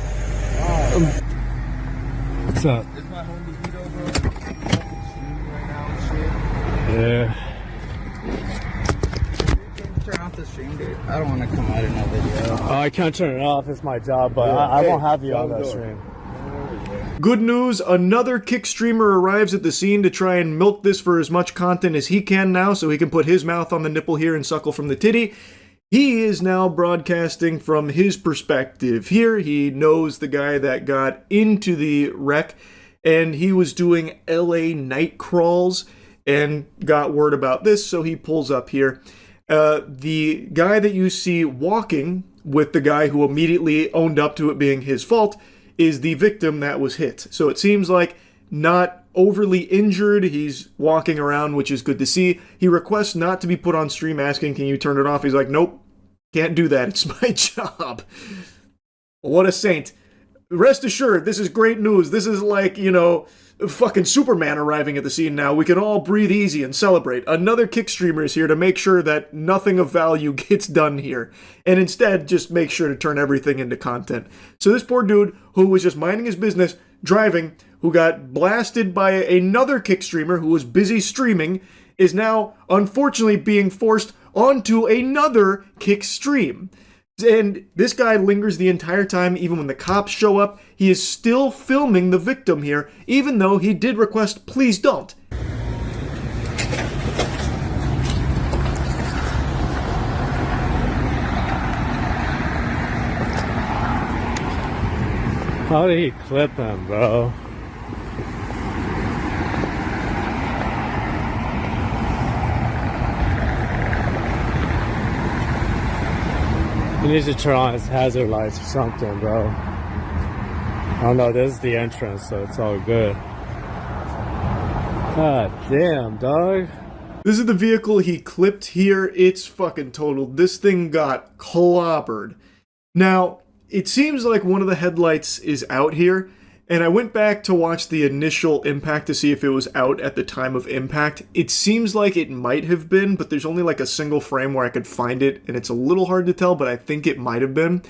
What's up? It's my homie Vito, bro. Fucking shooting right now and shit. Yeah. Turn off the stream, dude. I don't want to come out in that video. Oh, I can't turn it off. It's my job, but I won't have you on that stream. Good news, another Kick streamer arrives at the scene to try and milk this for as much content as he can now, so he can put his mouth on the nipple here and suckle from the titty. He is now broadcasting from his perspective. Here, he knows the guy that got into the wreck, and he was doing LA night crawls and got word about this, so he pulls up here. The guy that you see walking with the guy who immediately owned up to it being his fault is the victim that was hit. So it seems like not overly injured. He's walking around, which is good to see. He requests not to be put on stream, asking, can you turn it off? He's like, nope, can't do that. It's my job. What a saint. Rest assured, this is great news. This is like, you know, fucking Superman arriving at the scene now. We can all breathe easy and celebrate. Another Kick streamer is here to make sure that nothing of value gets done here. And instead, just make sure to turn everything into content. So this poor dude, who was just minding his business, driving, who got blasted by another Kick streamer who was busy streaming, is now, unfortunately, being forced onto another Kick stream. And this guy lingers the entire time, even when the cops show up. He is still filming the victim here, even though he did request, please don't. How did he clip him, bro? He needs to turn on his hazard lights or something, bro. I don't know, this is the entrance, so it's all good. God damn, dog. This is the vehicle he clipped here. It's fucking totaled. This thing got clobbered. Now, it seems like one of the headlights is out here, and I went back to watch the initial impact to see if it was out at the time of impact. It seems like it might have been, but there's only like a single frame where I could find it, and it's a little hard to tell, but I think it might have been.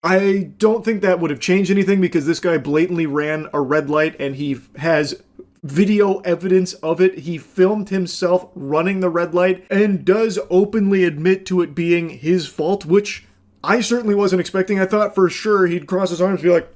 I don't think that would have changed anything because this guy blatantly ran a red light, and he has video evidence of it. He filmed himself running the red light and does openly admit to it being his fault, which I certainly wasn't expecting. I thought for sure he'd cross his arms and be like,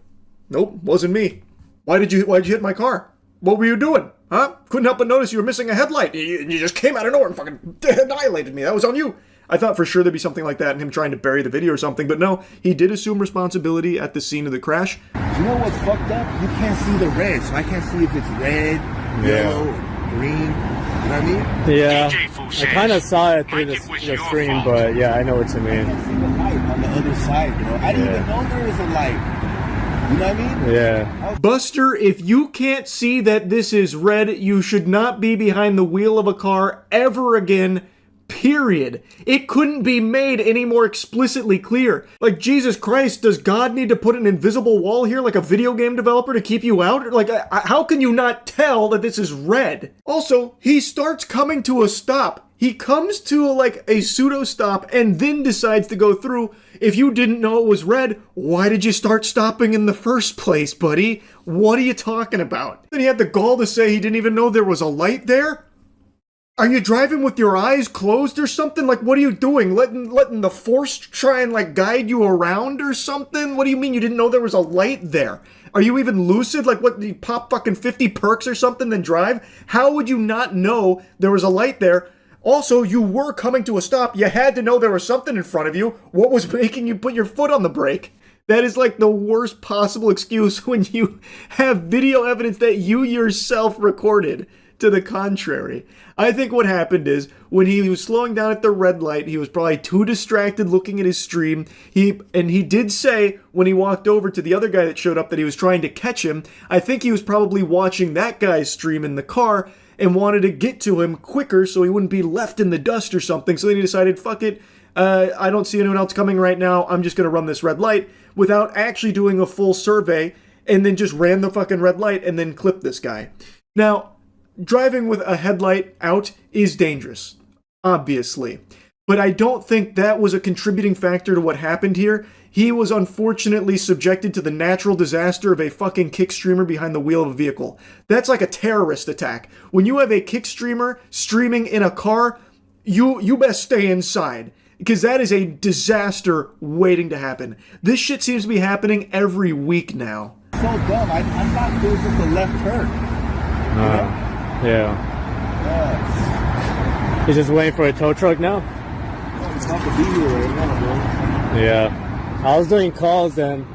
nope, wasn't me. Why'd you hit my car? What were you doing? Huh? Couldn't help but notice you were missing a headlight. You just came out of nowhere and fucking annihilated me. That was on you. I thought for sure there'd be something like that and him trying to bury the video or something, but no, he did assume responsibility at the scene of the crash. You know what's fucked up? You can't see the red, so I can't see if it's red, yellow, green. You know what I mean? Yeah, I kind of saw it through the screen, but yeah, I know what you mean. I can't see the light on the other side, bro. I didn't even know there was a light. You know what I mean? Yeah. Buster, if you can't see that this is red, you should not be behind the wheel of a car ever again, period. It couldn't be made any more explicitly clear. Like, Jesus Christ, does God need to put an invisible wall here like a video game developer to keep you out? Like, how can you not tell that this is red? Also, he starts coming to a stop. He comes to like a pseudo stop and then decides to go through. If you didn't know it was red, why did you start stopping in the first place, buddy? What are you talking about? Then he had the gall to say he didn't even know there was a light there? Are you driving with your eyes closed or something? Like, what are you doing? Letting the force try and, like, guide you around or something? What do you mean you didn't know there was a light there? Are you even lucid? Like, what, you pop fucking 50 perks or something then drive? How would you not know there was a light there? Also, you were coming to a stop. You had to know there was something in front of you. What was making you put your foot on the brake? That is like the worst possible excuse when you have video evidence that you yourself recorded to the contrary. I think what happened is when he was slowing down at the red light, he was probably too distracted looking at his stream. He did say when he walked over to the other guy that showed up that he was trying to catch him. I think he was probably watching that guy's stream in the car and wanted to get to him quicker so he wouldn't be left in the dust or something. So then he decided, fuck it, I don't see anyone else coming right now. I'm just going to run this red light without actually doing a full survey, and then just ran the fucking red light and then clipped this guy. Now, driving with a headlight out is dangerous, obviously. But I don't think that was a contributing factor to what happened here. He was unfortunately subjected to the natural disaster of a fucking kick streamer behind the wheel of a vehicle. That's like a terrorist attack. When you have a kick streamer streaming in a car, you best stay inside. Because that is a disaster waiting to happen. This shit seems to be happening every week now. So dumb. I thought it was just a left turn. Yeah. He's just waiting for a tow truck now? No, it's not to be here right now, bro. Yeah. I was doing calls and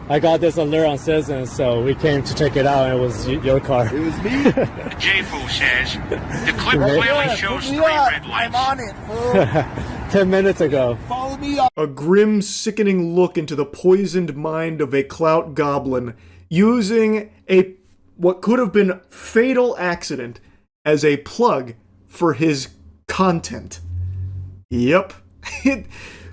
I got this alert on Citizen, so we came to check it out and it was your car. It was me? The J-Fool says, the clip clearly shows 3 red lights. I'm on it, fool. 10 minutes ago. Follow me up. A grim, sickening look into the poisoned mind of a clout goblin, using what could have been fatal accident as a plug for his content. Yep.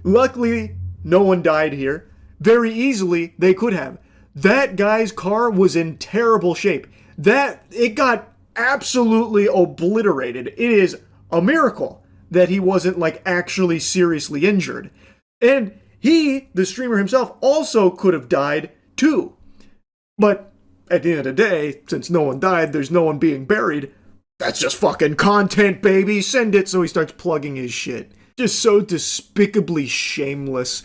Luckily, no one died here. Very easily, they could have. That guy's car was in terrible shape. It got absolutely obliterated. It is a miracle that he wasn't, like, actually seriously injured. And he, the streamer himself, also could have died, too. But at the end of the day, since no one died, there's no one being buried. That's just fucking content, baby. Send it. So he starts plugging his shit. Just so despicably shameless.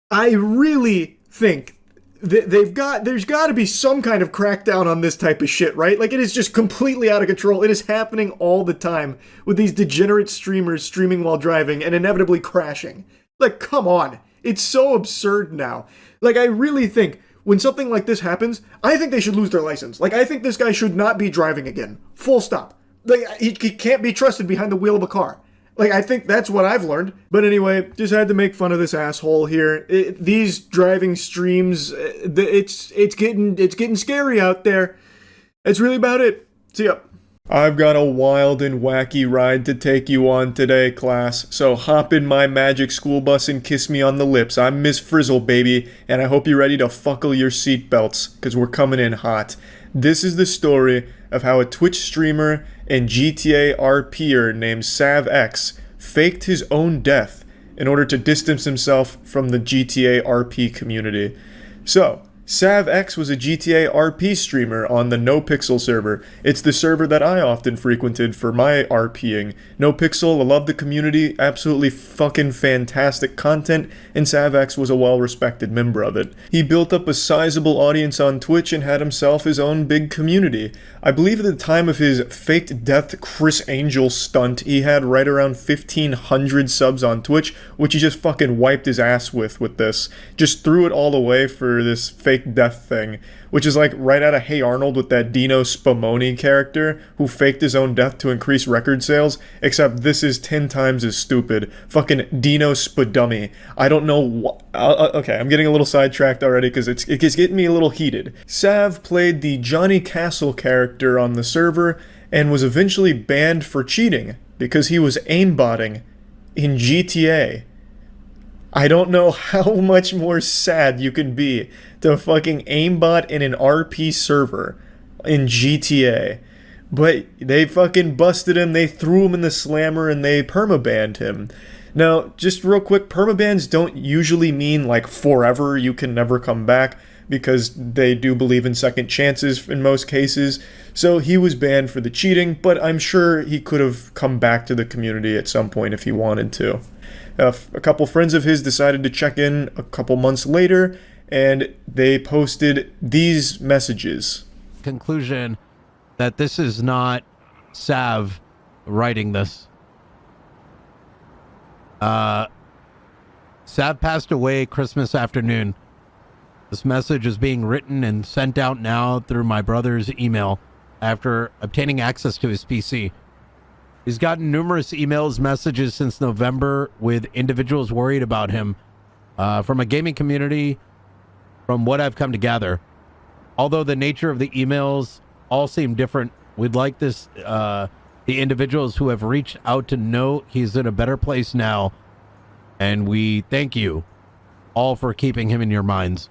I really think that there's got to be some kind of crackdown on this type of shit, right? Like, it is just completely out of control. It is happening all the time with these degenerate streamers streaming while driving and inevitably crashing. Like, come on. It's so absurd now. Like, I really think when something like this happens, I think they should lose their license. Like, I think this guy should not be driving again. Full stop. Like, he can't be trusted behind the wheel of a car. Like, I think that's what I've learned. But anyway, just had to make fun of this asshole here. These driving streams, it's getting scary out there. That's really about it. See ya. I've got a wild and wacky ride to take you on today, class. So hop in my magic school bus and kiss me on the lips. I'm Miss Frizzle, baby, and I hope you're ready to fuckle your seatbelts, because we're coming in hot. This is the story of how a Twitch streamer and GTA RPer named SavX faked his own death in order to distance himself from the GTA RP community. So, SavX was a GTA RP streamer on the NoPixel server. It's the server that I often frequented for my RPing. NoPixel, I love the community, absolutely fucking fantastic content, and SavX was a well-respected member of it. He built up a sizable audience on Twitch and had himself his own big community. I believe at the time of his faked death Chris Angel stunt, he had right around 1,500 subs on Twitch, which he just fucking wiped his ass with this. Just threw it all away for this fake death thing, which is like right out of Hey Arnold with that Dino Spumoni character who faked his own death to increase record sales, except this is 10 times as stupid. Fucking Dino Spudummy. I don't know what. Okay, I'm getting a little sidetracked already because it's getting me a little heated. Sav played the Johnny Castle character on the server and was eventually banned for cheating because he was aimbotting in GTA. I don't know how much more sad you can be to fucking aimbot in an RP server in GTA. But they fucking busted him, they threw him in the slammer, and they permabanned him. Now, just real quick, permabans don't usually mean like forever, you can never come back. because they do believe in second chances in most cases. So he was banned for the cheating, but I'm sure he could have come back to the community at some point if he wanted to. A couple friends of his decided to check in a couple months later, and they posted these messages. Conclusion that this is not Sav writing this. Sav passed away Christmas afternoon. This message is being written and sent out now through my brother's email after obtaining access to his PC. He's gotten numerous emails, messages since November with individuals worried about him from a gaming community, from what I've come to gather. Although the nature of the emails all seem different, we'd like this, the individuals who have reached out to know he's in a better place now, and we thank you all for keeping him in your minds.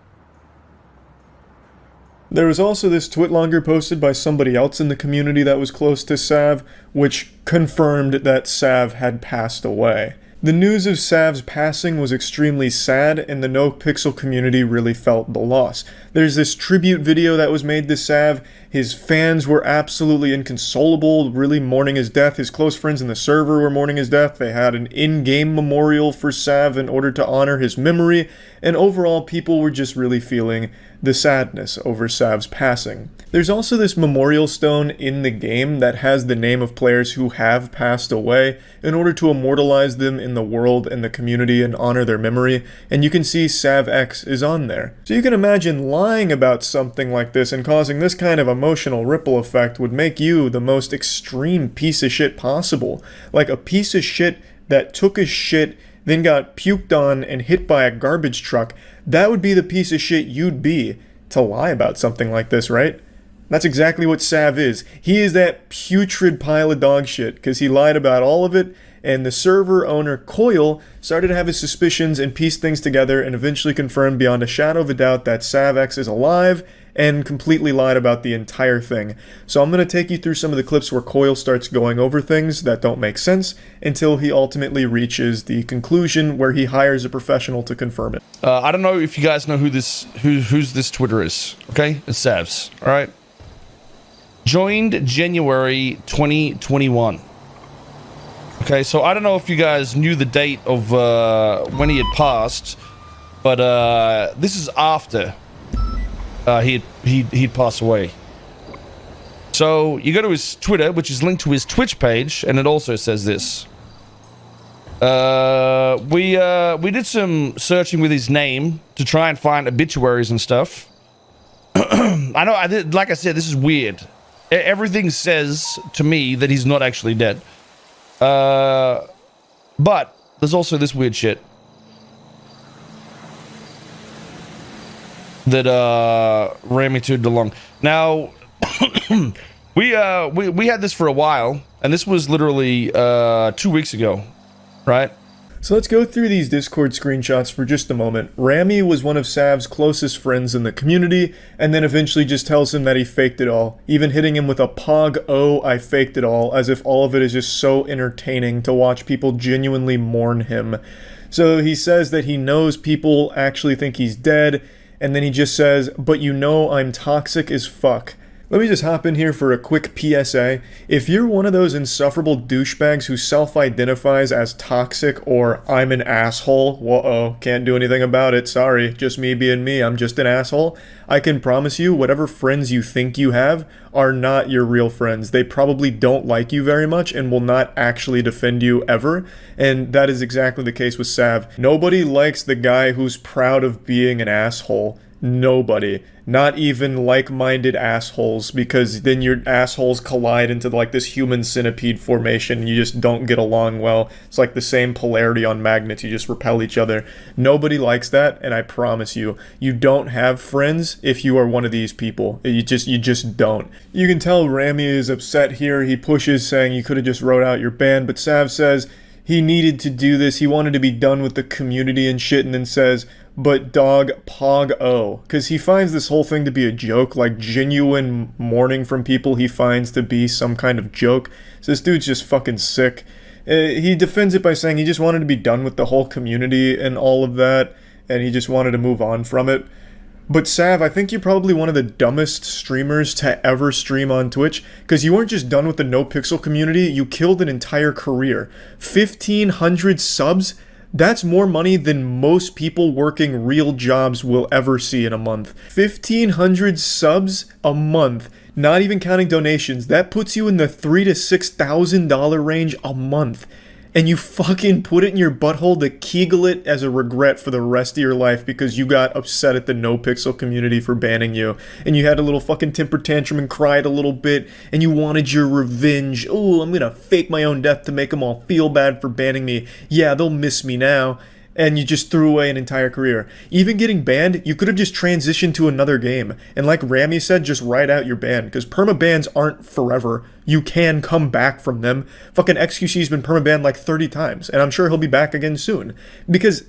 There was also this Twitlonger posted by somebody else in the community that was close to Sav, which confirmed that Sav had passed away. The news of Sav's passing was extremely sad, and the NoPixel community really felt the loss. There's this tribute video that was made to Sav. His fans were absolutely inconsolable, really mourning his death. His close friends in the server were mourning his death. They had an in-game memorial for Sav in order to honor his memory, and overall people were just really feeling the sadness over Sav's passing. There's also this memorial stone in the game that has the name of players who have passed away in order to immortalize them in the world and the community and honor their memory, and you can see Sav X is on there. So you can imagine lying about something like this and causing this kind of emotional ripple effect would make you the most extreme piece of shit possible. Like a piece of shit that took a shit, then got puked on and hit by a garbage truck. That would be the piece of shit you'd be to lie about something like this, right? That's exactly what Sav is. He is that putrid pile of dog shit because he lied about all of it, and the server owner Coil started to have his suspicions and piece things together and eventually confirmed beyond a shadow of a doubt that Sav X is alive and completely lied about the entire thing. So I'm going to take you through some of the clips where Coil starts going over things that don't make sense until he ultimately reaches the conclusion where he hires a professional to confirm it. I don't know if you guys know who whose this Twitter is. Okay, it's Sav's. All right. Joined January 2021. Okay, so I don't know if you guys knew the date of when he had passed, but this is after he'd passed away. So you go to his Twitter, which is linked to his Twitch page, and it also says this. We did some searching with his name to try and find obituaries and stuff. I know, like I said, this is weird. Everything says to me that he's not actually dead. But there's also this weird shit that ran me to DeLong. Now, we had this for a while, and this was literally 2 weeks ago, right? So let's go through these Discord screenshots for just a moment. Rami was one of Sav's closest friends in the community, and then eventually just tells him that he faked it all, even hitting him with a Pog, oh, I faked it all, as if all of it is just so entertaining to watch people genuinely mourn him. So he says that he knows people actually think he's dead, and then he just says, but you know I'm toxic as fuck. Let me just hop in here for a quick PSA. If you're one of those insufferable douchebags who self-identifies as toxic or I'm an asshole, whoa, can't do anything about it, sorry, just me being me, I'm just an asshole, I can promise you whatever friends you think you have are not your real friends. They probably don't like you very much and will not actually defend you ever, and that is exactly the case with Sav. Nobody likes the guy who's proud of being an asshole. Nobody. Not even like-minded assholes, because then your assholes collide into like this human centipede formation and you just don't get along well. It's like the same polarity on magnets, you just repel each other. Nobody likes that, and I promise you, you don't have friends if you are one of these people. You just don't. You can tell Rami is upset here. He pushes saying you could have just wrote out your ban, but Sav says he needed to do this, he wanted to be done with the community and shit, and then says, but dog, pog oh, because he finds this whole thing to be a joke, like genuine mourning from people he finds to be some kind of joke. So this dude's just fucking sick. He defends it by saying he just wanted to be done with the whole community and all of that, and he just wanted to move on from it. But Sav, I think you're probably one of the dumbest streamers to ever stream on Twitch, because you weren't just done with the No Pixel community, you killed an entire career. 1,500 subs? That's more money than most people working real jobs will ever see in a month. 1,500 subs a month, not even counting donations. That puts you in the $3,000 to $6,000 range a month. And you fucking put it in your butthole to kegel it as a regret for the rest of your life because you got upset at the No Pixel community for banning you. And you had a little fucking temper tantrum and cried a little bit, and you wanted your revenge. Oh, I'm gonna fake my own death to make them all feel bad for banning me. Yeah, they'll miss me now. And you just threw away an entire career. Even getting banned, you could have just transitioned to another game. And like Rami said, just ride out your ban, because permabans aren't forever. You can come back from them. Fucking XQC's been permabanned like 30 times, and I'm sure he'll be back again soon. Because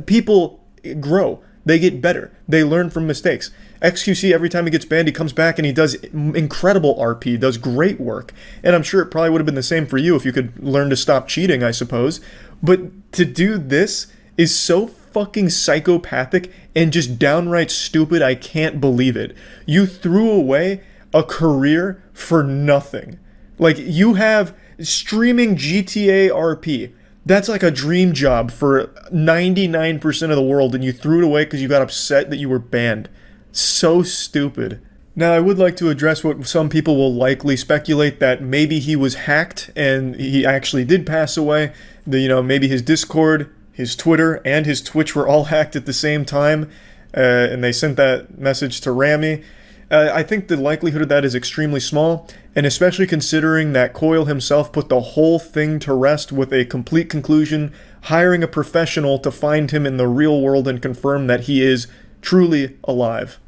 people grow. They get better. They learn from mistakes. XQC, every time he gets banned, he comes back and he does incredible RP, does great work. And I'm sure it probably would have been the same for you if you could learn to stop cheating, I suppose. But to do this is so fucking psychopathic and just downright stupid. I can't believe it. You threw away a career for nothing. Like, you have streaming GTA RP. That's like a dream job for 99% of the world, and you threw it away because you got upset that you were banned. So stupid. Now, I would like to address what some people will likely speculate, that maybe he was hacked and he actually did pass away. Maybe his Discord, his Twitter, and his Twitch were all hacked at the same time, and they sent that message to Rami. I think the likelihood of that is extremely small, and especially considering that Coil himself put the whole thing to rest with a complete conclusion, hiring a professional to find him in the real world and confirm that he is truly alive.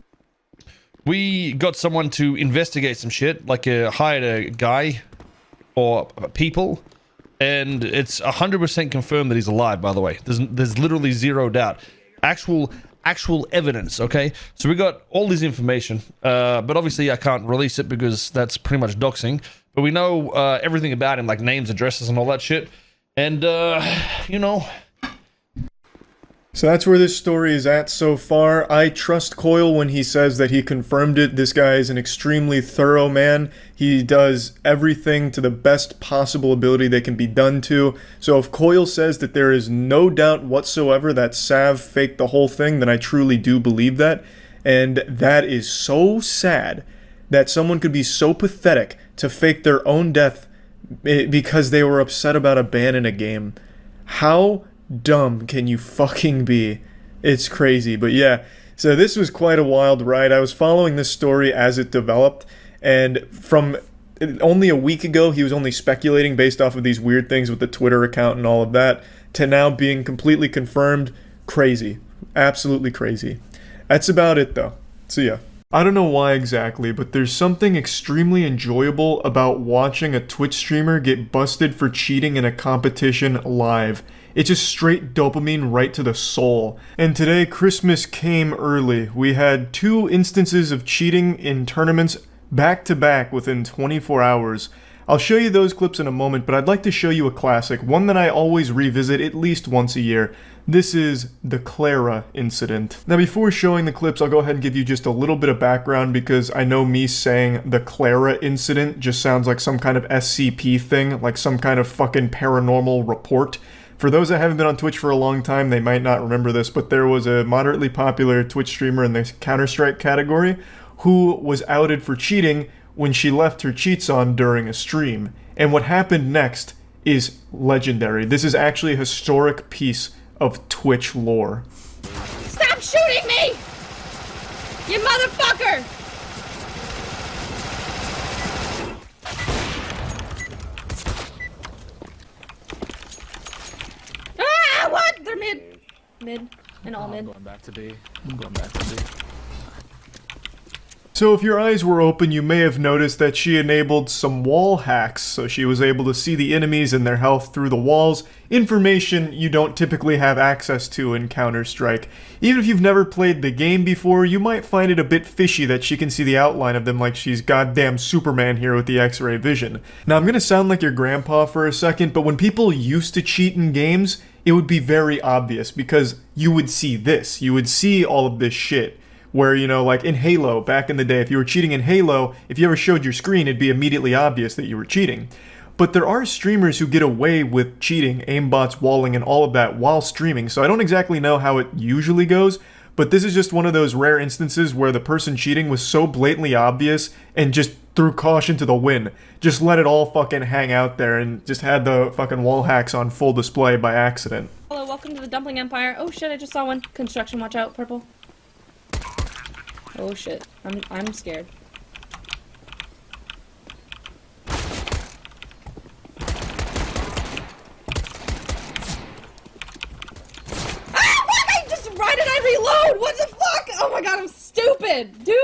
We got someone to investigate some shit, like hired a guy or people, and it's 100% confirmed that he's alive, by the way. There's literally zero doubt. Actual evidence, okay? So we got all this information, but obviously I can't release it because that's pretty much doxing. But we know everything about him, like names, addresses, and all that shit. And, So that's where this story is at so far. I trust Coil when he says that he confirmed it. This guy is an extremely thorough man. He does everything to the best possible ability that can be done to. So if Coil says that there is no doubt whatsoever that Sav faked the whole thing, then I truly do believe that. And that is so sad that someone could be so pathetic to fake their own death because they were upset about a ban in a game. How dumb can you fucking be? It's crazy. But yeah, so this was quite a wild ride. I was following this story as it developed, and from only a week ago he was only speculating based off of these weird things with the Twitter account and all of that, to now being completely confirmed. Crazy. Absolutely crazy. That's about it though. So yeah, I don't know why exactly, but there's something extremely enjoyable about watching a Twitch streamer get busted for cheating in a competition live. It's just straight dopamine right to the soul. And today, Christmas came early. We had 2 instances of cheating in tournaments back to back within 24 hours. I'll show you those clips in a moment, but I'd like to show you a classic, one that I always revisit at least once a year. This is the Clara incident. Now before showing the clips, I'll go ahead and give you just a little bit of background, because I know me saying the Clara incident just sounds like some kind of SCP thing, like some kind of fucking paranormal report. For those that haven't been on Twitch for a long time, they might not remember this, but there was a moderately popular Twitch streamer in the Counter-Strike category who was outed for cheating when she left her cheats on during a stream. And what happened next is legendary. This is actually a historic piece of Twitch lore. Stop shooting me! You motherfucker! Ah, what? They're mid. Mid. And all mid. I'm going back to B. I'm going back to B. So if your eyes were open, you may have noticed that she enabled some wall hacks, so she was able to see the enemies and their health through the walls, information you don't typically have access to in Counter-Strike. Even if you've never played the game before, you might find it a bit fishy that she can see the outline of them like she's goddamn Superman here with the X-ray vision. Now I'm gonna sound like your grandpa for a second, but when people used to cheat in games, it would be very obvious, because you would see this. You would see all of this shit. where, you know, like in Halo, back in the day, if you were cheating in Halo, if you ever showed your screen, it'd be immediately obvious that you were cheating. But there are streamers who get away with cheating, aimbots, walling, and all of that while streaming, so I don't exactly know how it usually goes, but this is just one of those rare instances where the person cheating was so blatantly obvious and just threw caution to the wind. Just let it all fucking hang out there and just had the fucking wall hacks on full display by accident. Hello, welcome to the Dumpling Empire. Oh shit, I just saw one. Construction, watch out, purple. Oh shit, I'm scared. Why did I reload? What the fuck? Oh my god, I'm stupid, dude.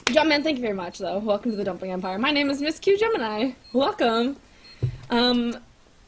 Jumpman, thank you very much, though. Welcome to the Dumpling Empire. My name is Miss Q Gemini. Welcome.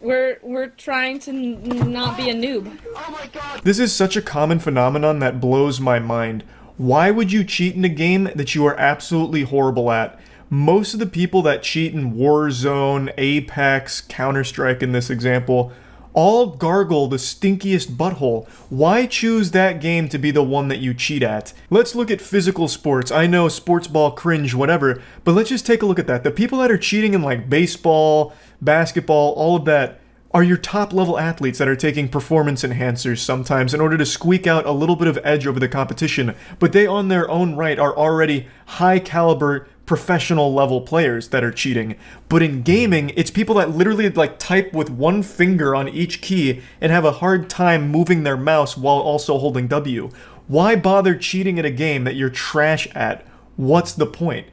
We're trying to not be a noob. Oh my god. This is such a common phenomenon that blows my mind. Why would you cheat in a game that you are absolutely horrible at? Most of the people that cheat in Warzone, Apex, Counter-Strike in this example, all gargle the stinkiest butthole. Why choose that game to be the one that you cheat at? Let's look at physical sports. I know sports ball cringe, whatever, but let's just take a look at that. The people that are cheating in like baseball, basketball, all of that are your top level athletes that are taking performance enhancers sometimes in order to squeak out a little bit of edge over the competition, but they on their own right are already high caliber professional level players that are cheating. But in gaming, it's people that literally like type with one finger on each key and have a hard time moving their mouse while also holding W. Why bother cheating at a game that you're trash at? What's the point?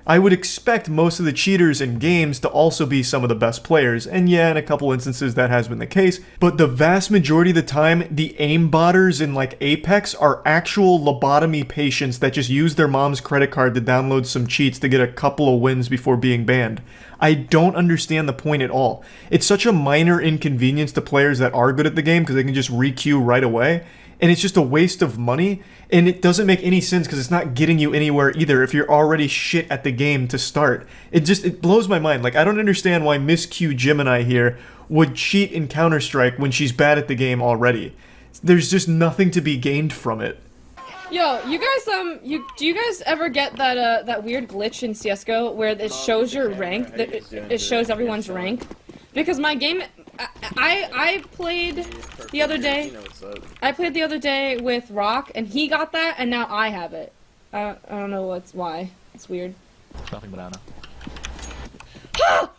I would expect most of the cheaters in games to also be some of the best players, and yeah, in a couple instances that has been the case, but the vast majority of the time, the aimbotters in like Apex are actual lobotomy patients that just use their mom's credit card to download some cheats to get a couple of wins before being banned. I don't understand the point at all. It's such a minor inconvenience to players that are good at the game because they can just re-queue right away, and it's just a waste of money, and it doesn't make any sense because it's not getting you anywhere either if you're already shit at the game to start. It blows my mind. Like, I don't understand why Miss Q Gemini here would cheat in Counter-Strike when she's bad at the game already. There's just nothing to be gained from it. Yo, you guys, do you guys ever get that, that weird glitch in CSGO where it shows your rank, that it shows everyone's rank? Because my game, I played the other day with Rock, and he got that, and now I have it. I don't know why. It's weird. Nothing banana.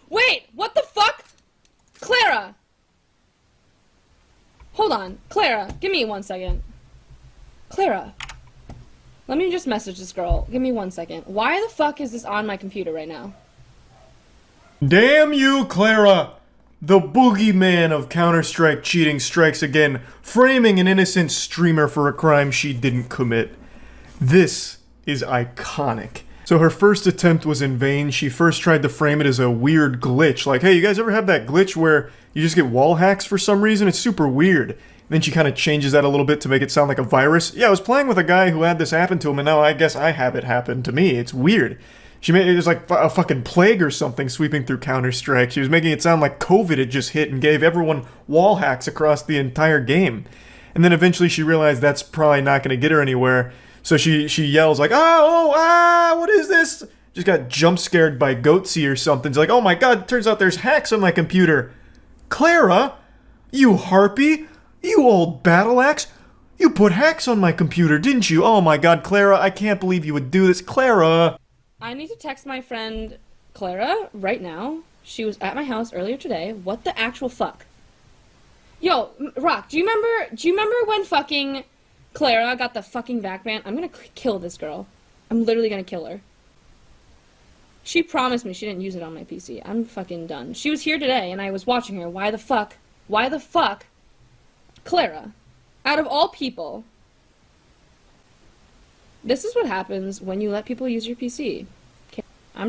Wait, what the fuck? Clara! Hold on, Clara, give me 1 second. Clara. Let me just message this girl. Give me 1 second. Why the fuck is this on my computer right now? Damn you, Clara! The boogeyman of Counter-Strike cheating strikes again, framing an innocent streamer for a crime she didn't commit. This is iconic. So her first attempt was in vain. She first tried to frame it as a weird glitch. Like, hey, you guys ever have that glitch where you just get wall hacks for some reason? It's super weird. And then she kind of changes that a little bit to make it sound like a virus. Yeah, I was playing with a guy who had this happen to him, and now I guess I have it happen to me. It's weird. She made it was like a fucking plague or something sweeping through Counter-Strike. She was making it sound like COVID had just hit and gave everyone wall hacks across the entire game. And then eventually she realized that's probably not going to get her anywhere. So she yells like, what is this? Just got jump scared by Goatsy or something. It's like, oh my god, turns out there's hacks on my computer. Clara? You harpy? You old battle axe? You put hacks on my computer, didn't you? Oh my god, Clara, I can't believe you would do this. Clara! I need to text my friend Clara right now. She was at my house earlier today. What the actual fuck? Yo, Rock, do you remember when fucking Clara got the fucking back ban? I'm gonna kill this girl. I'm literally gonna kill her. She promised me she didn't use it on my PC. I'm fucking done. She was here today and I was watching her. Why the fuck? Clara, out of all people, this is what happens when you let people use your PC. Okay. I'm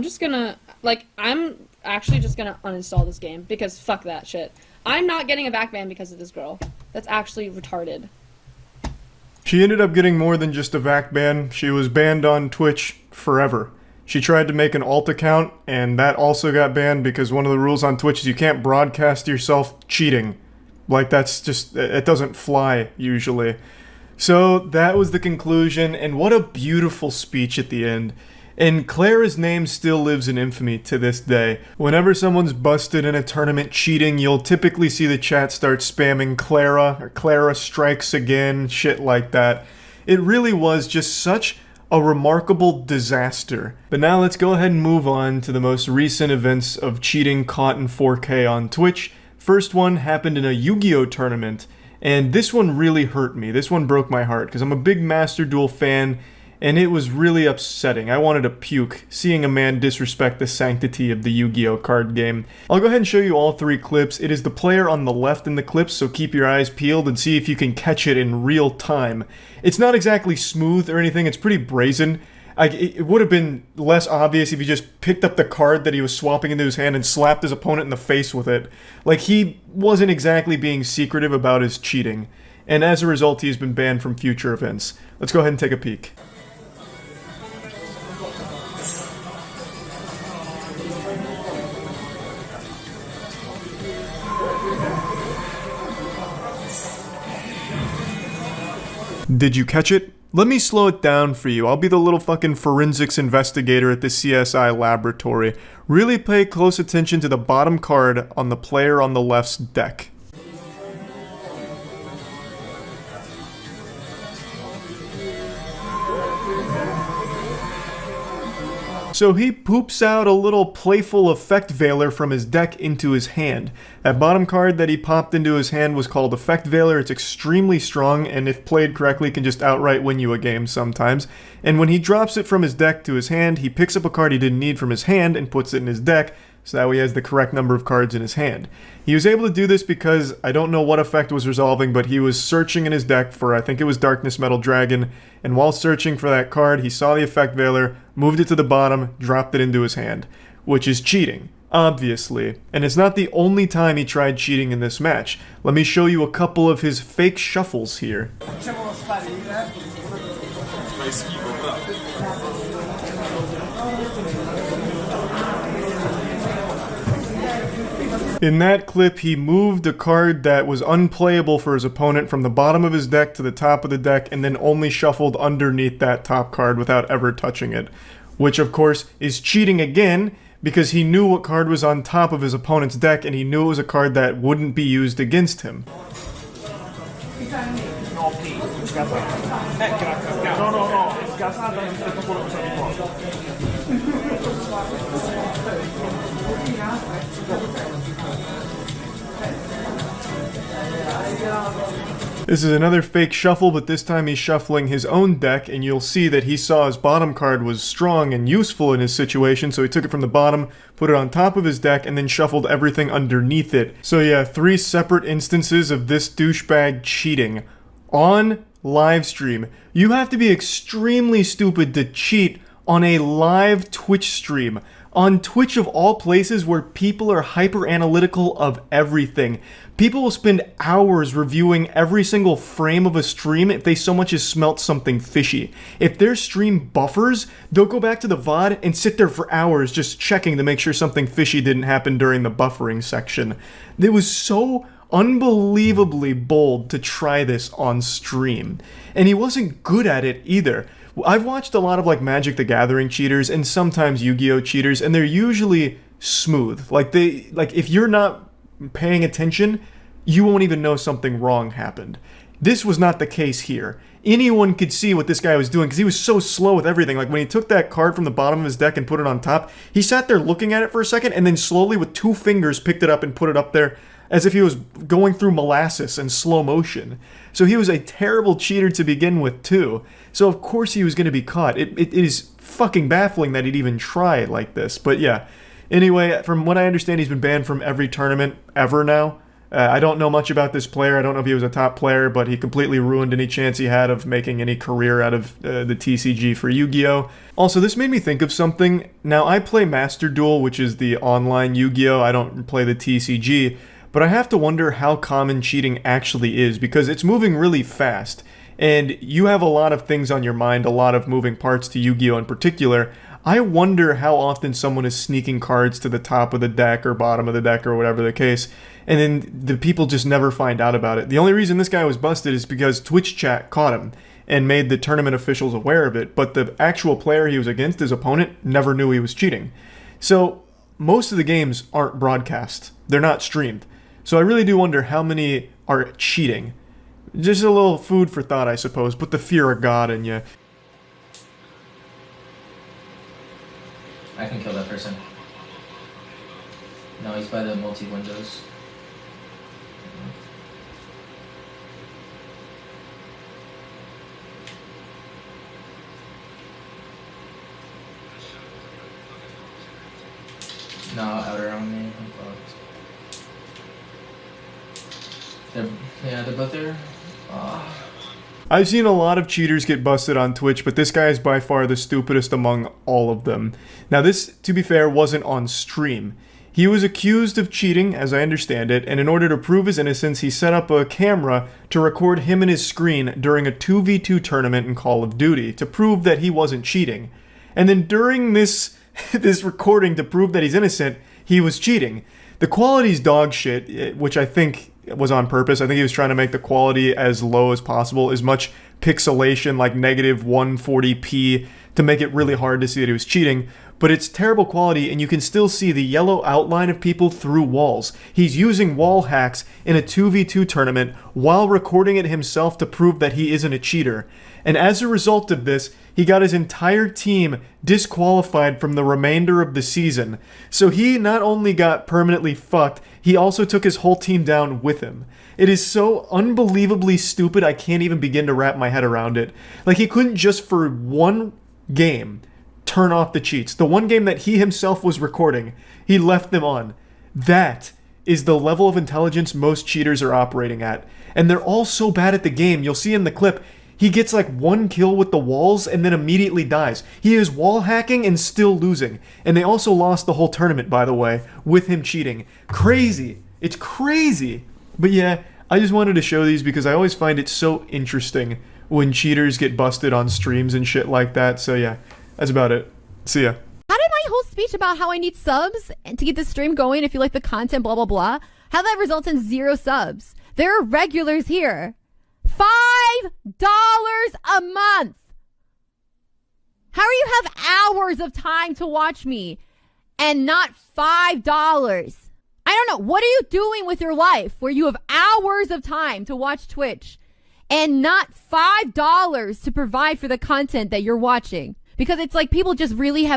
actually just gonna uninstall this game because fuck that shit. I'm not getting a back ban because of this girl. That's actually retarded. She ended up getting more than just a VAC ban. She was banned on Twitch forever. She tried to make an alt account, and that also got banned because one of the rules on Twitch is you can't broadcast yourself cheating. Like, that's just, it doesn't fly, usually. So that was the conclusion, and what a beautiful speech at the end. And Clara's name still lives in infamy to this day. Whenever someone's busted in a tournament cheating, you'll typically see the chat start spamming Clara, or Clara strikes again, shit like that. It really was just such a remarkable disaster. But now let's go ahead and move on to the most recent events of cheating caught in 4K on Twitch. First one happened in a Yu-Gi-Oh tournament, and this one really hurt me. This one broke my heart, because I'm a big Master Duel fan, and it was really upsetting. I wanted to puke, seeing a man disrespect the sanctity of the Yu-Gi-Oh card game. I'll go ahead and show you all three clips. It is the player on the left in the clips, so keep your eyes peeled and see if you can catch it in real time. It's not exactly smooth or anything, it's pretty brazen. It would have been less obvious if he just picked up the card that he was swapping into his hand and slapped his opponent in the face with it. Like, he wasn't exactly being secretive about his cheating. And as a result, he's been banned from future events. Let's go ahead and take a peek. Did you catch it? Let me slow it down for you. I'll be the little fucking forensics investigator at the CSI laboratory. Really pay close attention to the bottom card on the player on the left's deck. So he poops out a little playful effect veiler from his deck into his hand. That bottom card that he popped into his hand was called Effect Veiler. It's extremely strong, and if played correctly can just outright win you a game sometimes. And when he drops it from his deck to his hand, he picks up a card he didn't need from his hand and puts it in his deck, so that way he has the correct number of cards in his hand. He was able to do this because I don't know what effect was resolving, but he was searching in his deck for, I think it was Darkness Metal Dragon, and while searching for that card, he saw the Effect Veiler, moved it to the bottom, dropped it into his hand, which is cheating, obviously. And it's not the only time he tried cheating in this match. Let me show you a couple of his fake shuffles here. In that clip, he moved a card that was unplayable for his opponent from the bottom of his deck to the top of the deck and then only shuffled underneath that top card without ever touching it. Which, of course, is cheating again because he knew what card was on top of his opponent's deck and he knew it was a card that wouldn't be used against him. This is another fake shuffle, but this time he's shuffling his own deck, and you'll see that he saw his bottom card was strong and useful in his situation, so he took it from the bottom, put it on top of his deck, and then shuffled everything underneath it. So yeah, 3 separate instances of this douchebag cheating on live stream. You have to be extremely stupid to cheat on a live Twitch stream. On Twitch of all places where people are hyper analytical of everything. People will spend hours reviewing every single frame of a stream if they so much as smelt something fishy. If their stream buffers, they'll go back to the VOD and sit there for hours just checking to make sure something fishy didn't happen during the buffering section. It was so unbelievably bold to try this on stream. And he wasn't good at it either. I've watched a lot of like Magic the Gathering cheaters and sometimes Yu-Gi-Oh cheaters, and they're usually smooth. Like if you're not paying attention, you won't even know something wrong happened. This was not the case here. Anyone could see what this guy was doing because he was so slow with everything. Like when he took that card from the bottom of his deck and put it on top, he sat there looking at it for a second and then slowly with 2 fingers picked it up and put it up there as if he was going through molasses in slow motion. So he was a terrible cheater to begin with too. So of course he was going to be caught. It is fucking baffling that he'd even try like this. But yeah. Anyway, from what I understand, he's been banned from every tournament ever now. I don't know much about this player. I don't know if he was a top player, but he completely ruined any chance he had of making any career out of the TCG for Yu-Gi-Oh! Also, this made me think of something. Now, I play Master Duel, which is the online Yu-Gi-Oh! I don't play the TCG, but I have to wonder how common cheating actually is, because it's moving really fast. And you have a lot of things on your mind, a lot of moving parts to Yu-Gi-Oh! In particular. I wonder how often someone is sneaking cards to the top of the deck or bottom of the deck or whatever the case, and then the people just never find out about it. The only reason this guy was busted is because Twitch chat caught him and made the tournament officials aware of it, but the actual player he was against, his opponent, never knew he was cheating. So most of the games aren't broadcast. They're not streamed. So I really do wonder how many are cheating. Just a little food for thought, I suppose. Put the fear of God in you. I can kill that person. No, he's by the multi-windows. No, outer on me. I'm fucked. They're both there. I've seen a lot of cheaters get busted on Twitch, but this guy is by far the stupidest among all of them. Now this, to be fair, wasn't on stream. He was accused of cheating, as I understand it, and in order to prove his innocence, he set up a camera to record him and his screen during a 2v2 tournament in Call of Duty to prove that he wasn't cheating. And then during this recording to prove that he's innocent, he was cheating. The quality's dog shit, which I think was on purpose. I think he was trying to make the quality as low as possible, as much pixelation, like negative 140p, to make it really hard to see that he was cheating. But it's terrible quality, and you can still see the yellow outline of people through walls. He's using wall hacks in a 2v2 tournament while recording it himself to prove that he isn't a cheater. And as a result of this, he got his entire team disqualified from the remainder of the season. So he not only got permanently fucked, he also took his whole team down with him. It is so unbelievably stupid, I can't even begin to wrap my head around it. Like, he couldn't just for one game turn off the cheats. The one game that he himself was recording, he left them on. That is the level of intelligence most cheaters are operating at. And they're all so bad at the game. You'll see in the clip, he gets like one kill with the walls and then immediately dies. He is wall hacking and still losing. And they also lost the whole tournament, by the way, with him cheating. Crazy. It's crazy. But yeah, I just wanted to show these because I always find it so interesting when cheaters get busted on streams and shit like that. So yeah, that's about it. See ya. How did my whole speech about how I need subs to keep the stream going, if you like the content, blah, blah, blah, how that results in 0 subs? There are regulars here. $5 a month. How do you have hours of time to watch me and not $5? I don't know. What are you doing with your life where you have hours of time to watch Twitch and not $5 to provide for the content that you're watching? Because it's like people just really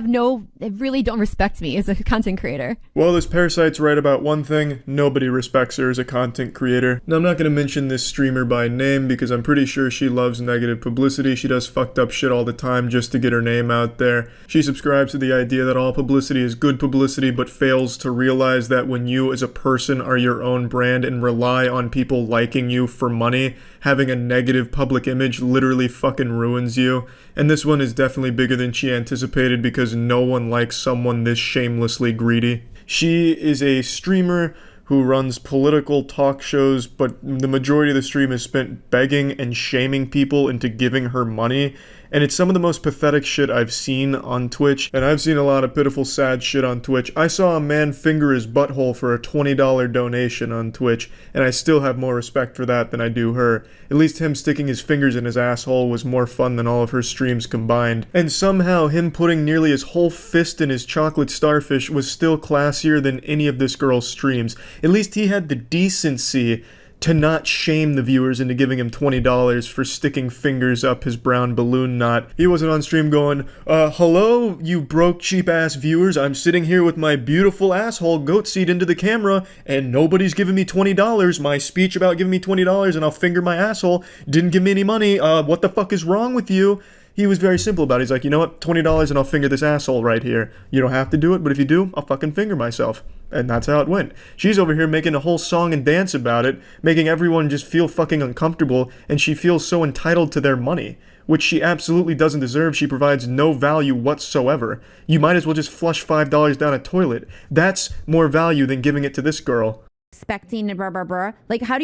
really don't respect me as a content creator. Well, this Parasite's right about one thing. Nobody respects her as a content creator. Now, I'm not going to mention this streamer by name because I'm pretty sure she loves negative publicity. She does fucked up shit all the time just to get her name out there. She subscribes to the idea that all publicity is good publicity, but fails to realize that when you as a person are your own brand and rely on people liking you for money, having a negative public image literally fucking ruins you. And this one is definitely bigger than she anticipated because no one likes someone this shamelessly greedy. She is a streamer who runs political talk shows, but the majority of the stream is spent begging and shaming people into giving her money. And it's some of the most pathetic shit I've seen on Twitch. And I've seen a lot of pitiful, sad shit on Twitch. I saw a man finger his butthole for a $20 donation on Twitch, and I still have more respect for that than I do her. At least him sticking his fingers in his asshole was more fun than all of her streams combined. And somehow him putting nearly his whole fist in his chocolate starfish was still classier than any of this girl's streams. At least he had the decency to not shame the viewers into giving him $20 for sticking fingers up his brown balloon knot. He wasn't on stream going, hello, you broke cheap-ass viewers. I'm sitting here with my beautiful asshole goat seat into the camera, and nobody's giving me $20. My speech about giving me $20 and I'll finger my asshole didn't give me any money. What the fuck is wrong with you? He was very simple about it. He's like, you know what, $20 and I'll finger this asshole right here. You don't have to do it, but if you do, I'll fucking finger myself. And that's how it went. She's over here making a whole song and dance about it, making everyone just feel fucking uncomfortable, and she feels so entitled to their money, which she absolutely doesn't deserve. She provides no value whatsoever. You might as well just flush $5 down a toilet. That's more value than giving it to this girl. Expecting and blah, blah, blah. Like, how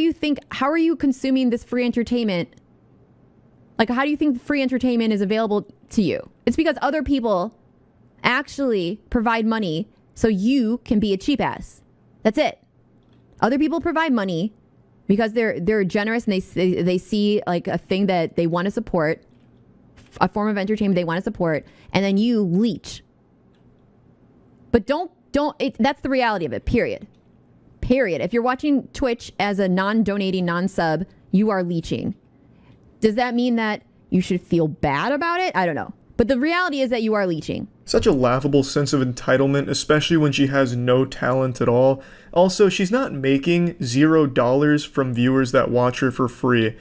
are you consuming this free entertainment? Like, how do you think free entertainment is available to you? It's because other people actually provide money so you can be a cheap ass. That's it. Other people provide money because they're generous and they see like a thing that they want to support, a form of entertainment they want to support, and then you leech. But that's the reality of it, period. Period. If you're watching Twitch as a non-donating, non-sub, you are leeching. Does that mean that you should feel bad about it? I don't know. But the reality is that you are leeching. Such a laughable sense of entitlement, especially when she has no talent at all. Also, she's not making $0 from viewers that watch her for free.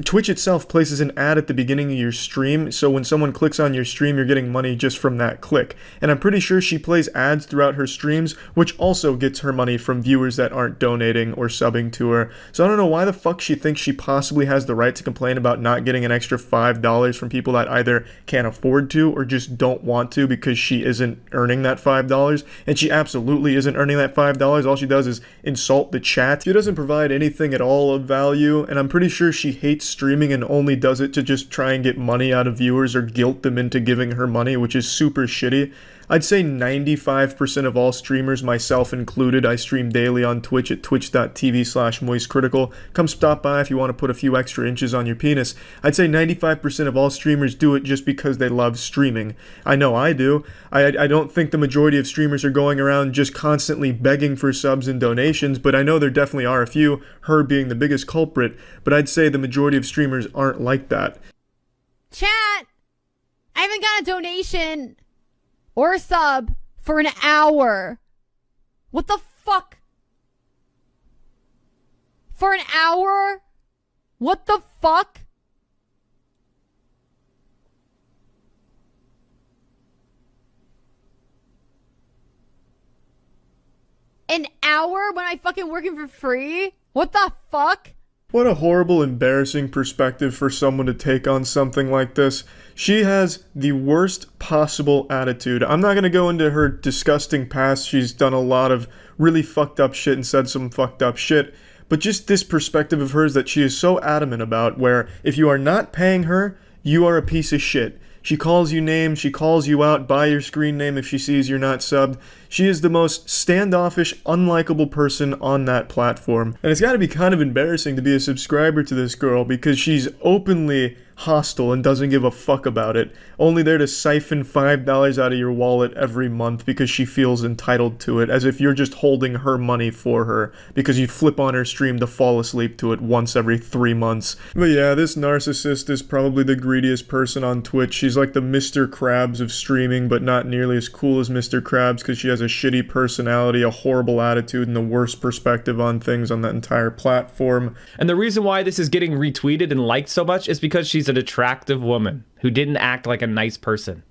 Twitch itself places an ad at the beginning of your stream, so when someone clicks on your stream, you're getting money just from that click. And I'm pretty sure she plays ads throughout her streams, which also gets her money from viewers that aren't donating or subbing to her. So I don't know why the fuck she thinks she possibly has the right to complain about not getting an extra $5 from people that either can't afford to or just don't want to because she isn't earning that $5. And she absolutely isn't earning that $5. All she does is insult the chat. She doesn't provide anything at all of value, and I'm pretty sure she hates streaming and only does it to just try and get money out of viewers or guilt them into giving her money, which is super shitty. I'd say 95% of all streamers, myself included, I stream daily on Twitch at twitch.tv/moistcritical. Come stop by if you want to put a few extra inches on your penis. I'd say 95% of all streamers do it just because they love streaming. I know I do. I don't think the majority of streamers are going around just constantly begging for subs and donations, but I know there definitely are a few, her being the biggest culprit, but I'd say the majority of streamers aren't like that. Chat! I haven't got a donation or a sub for an hour. What the fuck? For an hour? What the fuck? An hour when I fucking working for free? What the fuck? What a horrible, embarrassing perspective for someone to take on something like this. She has the worst possible attitude. I'm not going to go into her disgusting past. She's done a lot of really fucked up shit and said some fucked up shit. But just this perspective of hers that she is so adamant about, where if you are not paying her, you are a piece of shit. She calls you names, she calls you out by your screen name if she sees you're not subbed. She is the most standoffish, unlikable person on that platform. And it's gotta be kind of embarrassing to be a subscriber to this girl because she's openly hostile and doesn't give a fuck about it. Only there to siphon $5 out of your wallet every month because she feels entitled to it, as if you're just holding her money for her because you flip on her stream to fall asleep to it once every 3 months. But yeah, this narcissist is probably the greediest person on Twitch. She's like the Mr. Krabs of streaming, but not nearly as cool as Mr. Krabs because she has a shitty personality, a horrible attitude, and the worst perspective on things on that entire platform. And the reason why this is getting retweeted and liked so much is because she's an attractive woman who didn't act like a nice person,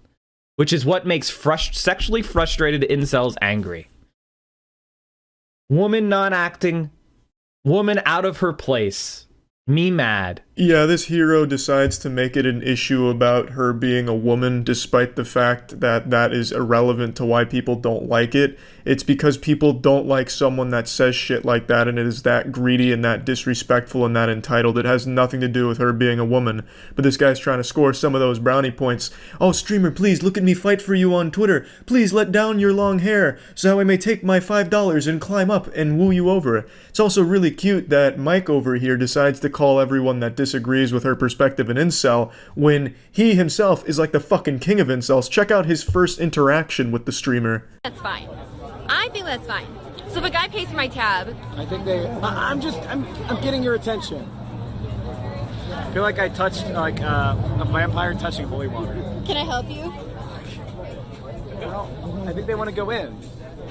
which is what makes sexually frustrated incels angry. Woman non-acting, woman out of her place, me mad. Yeah, this hero decides to make it an issue about her being a woman, despite the fact that that is irrelevant to why people don't like it. It's because people don't like someone that says shit like that and it is that greedy and that disrespectful and that entitled. It has nothing to do with her being a woman. But this guy's trying to score some of those brownie points. Oh, streamer, please look at me fight for you on Twitter. Please let down your long hair so I may take my $5 and climb up and woo you over. It's also really cute that Mike over here decides to call everyone that disagrees with her perspective an incel when he himself is like the fucking king of incels. Check out his first interaction with the streamer. That's fine. I think that's fine. So if a guy pays for my tab, I think I'm getting your attention. I feel like I touched like a vampire touching holy water. can I help you? Well, I think they want to go in.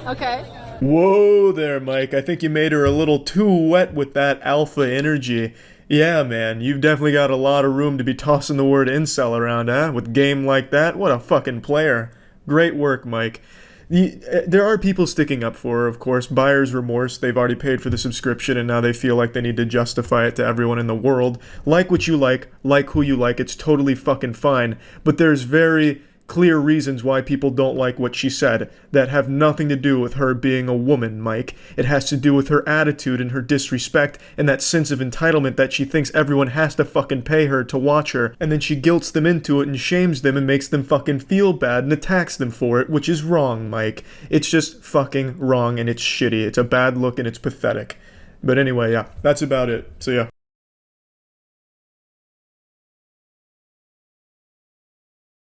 Okay. Whoa there, Mike. I think you made her a little too wet with that alpha energy. Yeah, man, you've definitely got a lot of room to be tossing the word incel around, huh? With game like that? What a fucking player. Great work, Mike. There are people sticking up for her, of course. Buyer's remorse. They've already paid for the subscription and now they feel like they need to justify it to everyone in the world. Like what you like who you like, it's totally fucking fine. But there's very clear reasons why people don't like what she said that have nothing to do with her being a woman, Mike. It has to do with her attitude and her disrespect and that sense of entitlement that she thinks everyone has to fucking pay her to watch her, and then she guilts them into it and shames them and makes them fucking feel bad and attacks them for it, which is wrong, Mike. It's just fucking wrong and it's shitty. It's a bad look and it's pathetic. But anyway, yeah, that's about it. So yeah.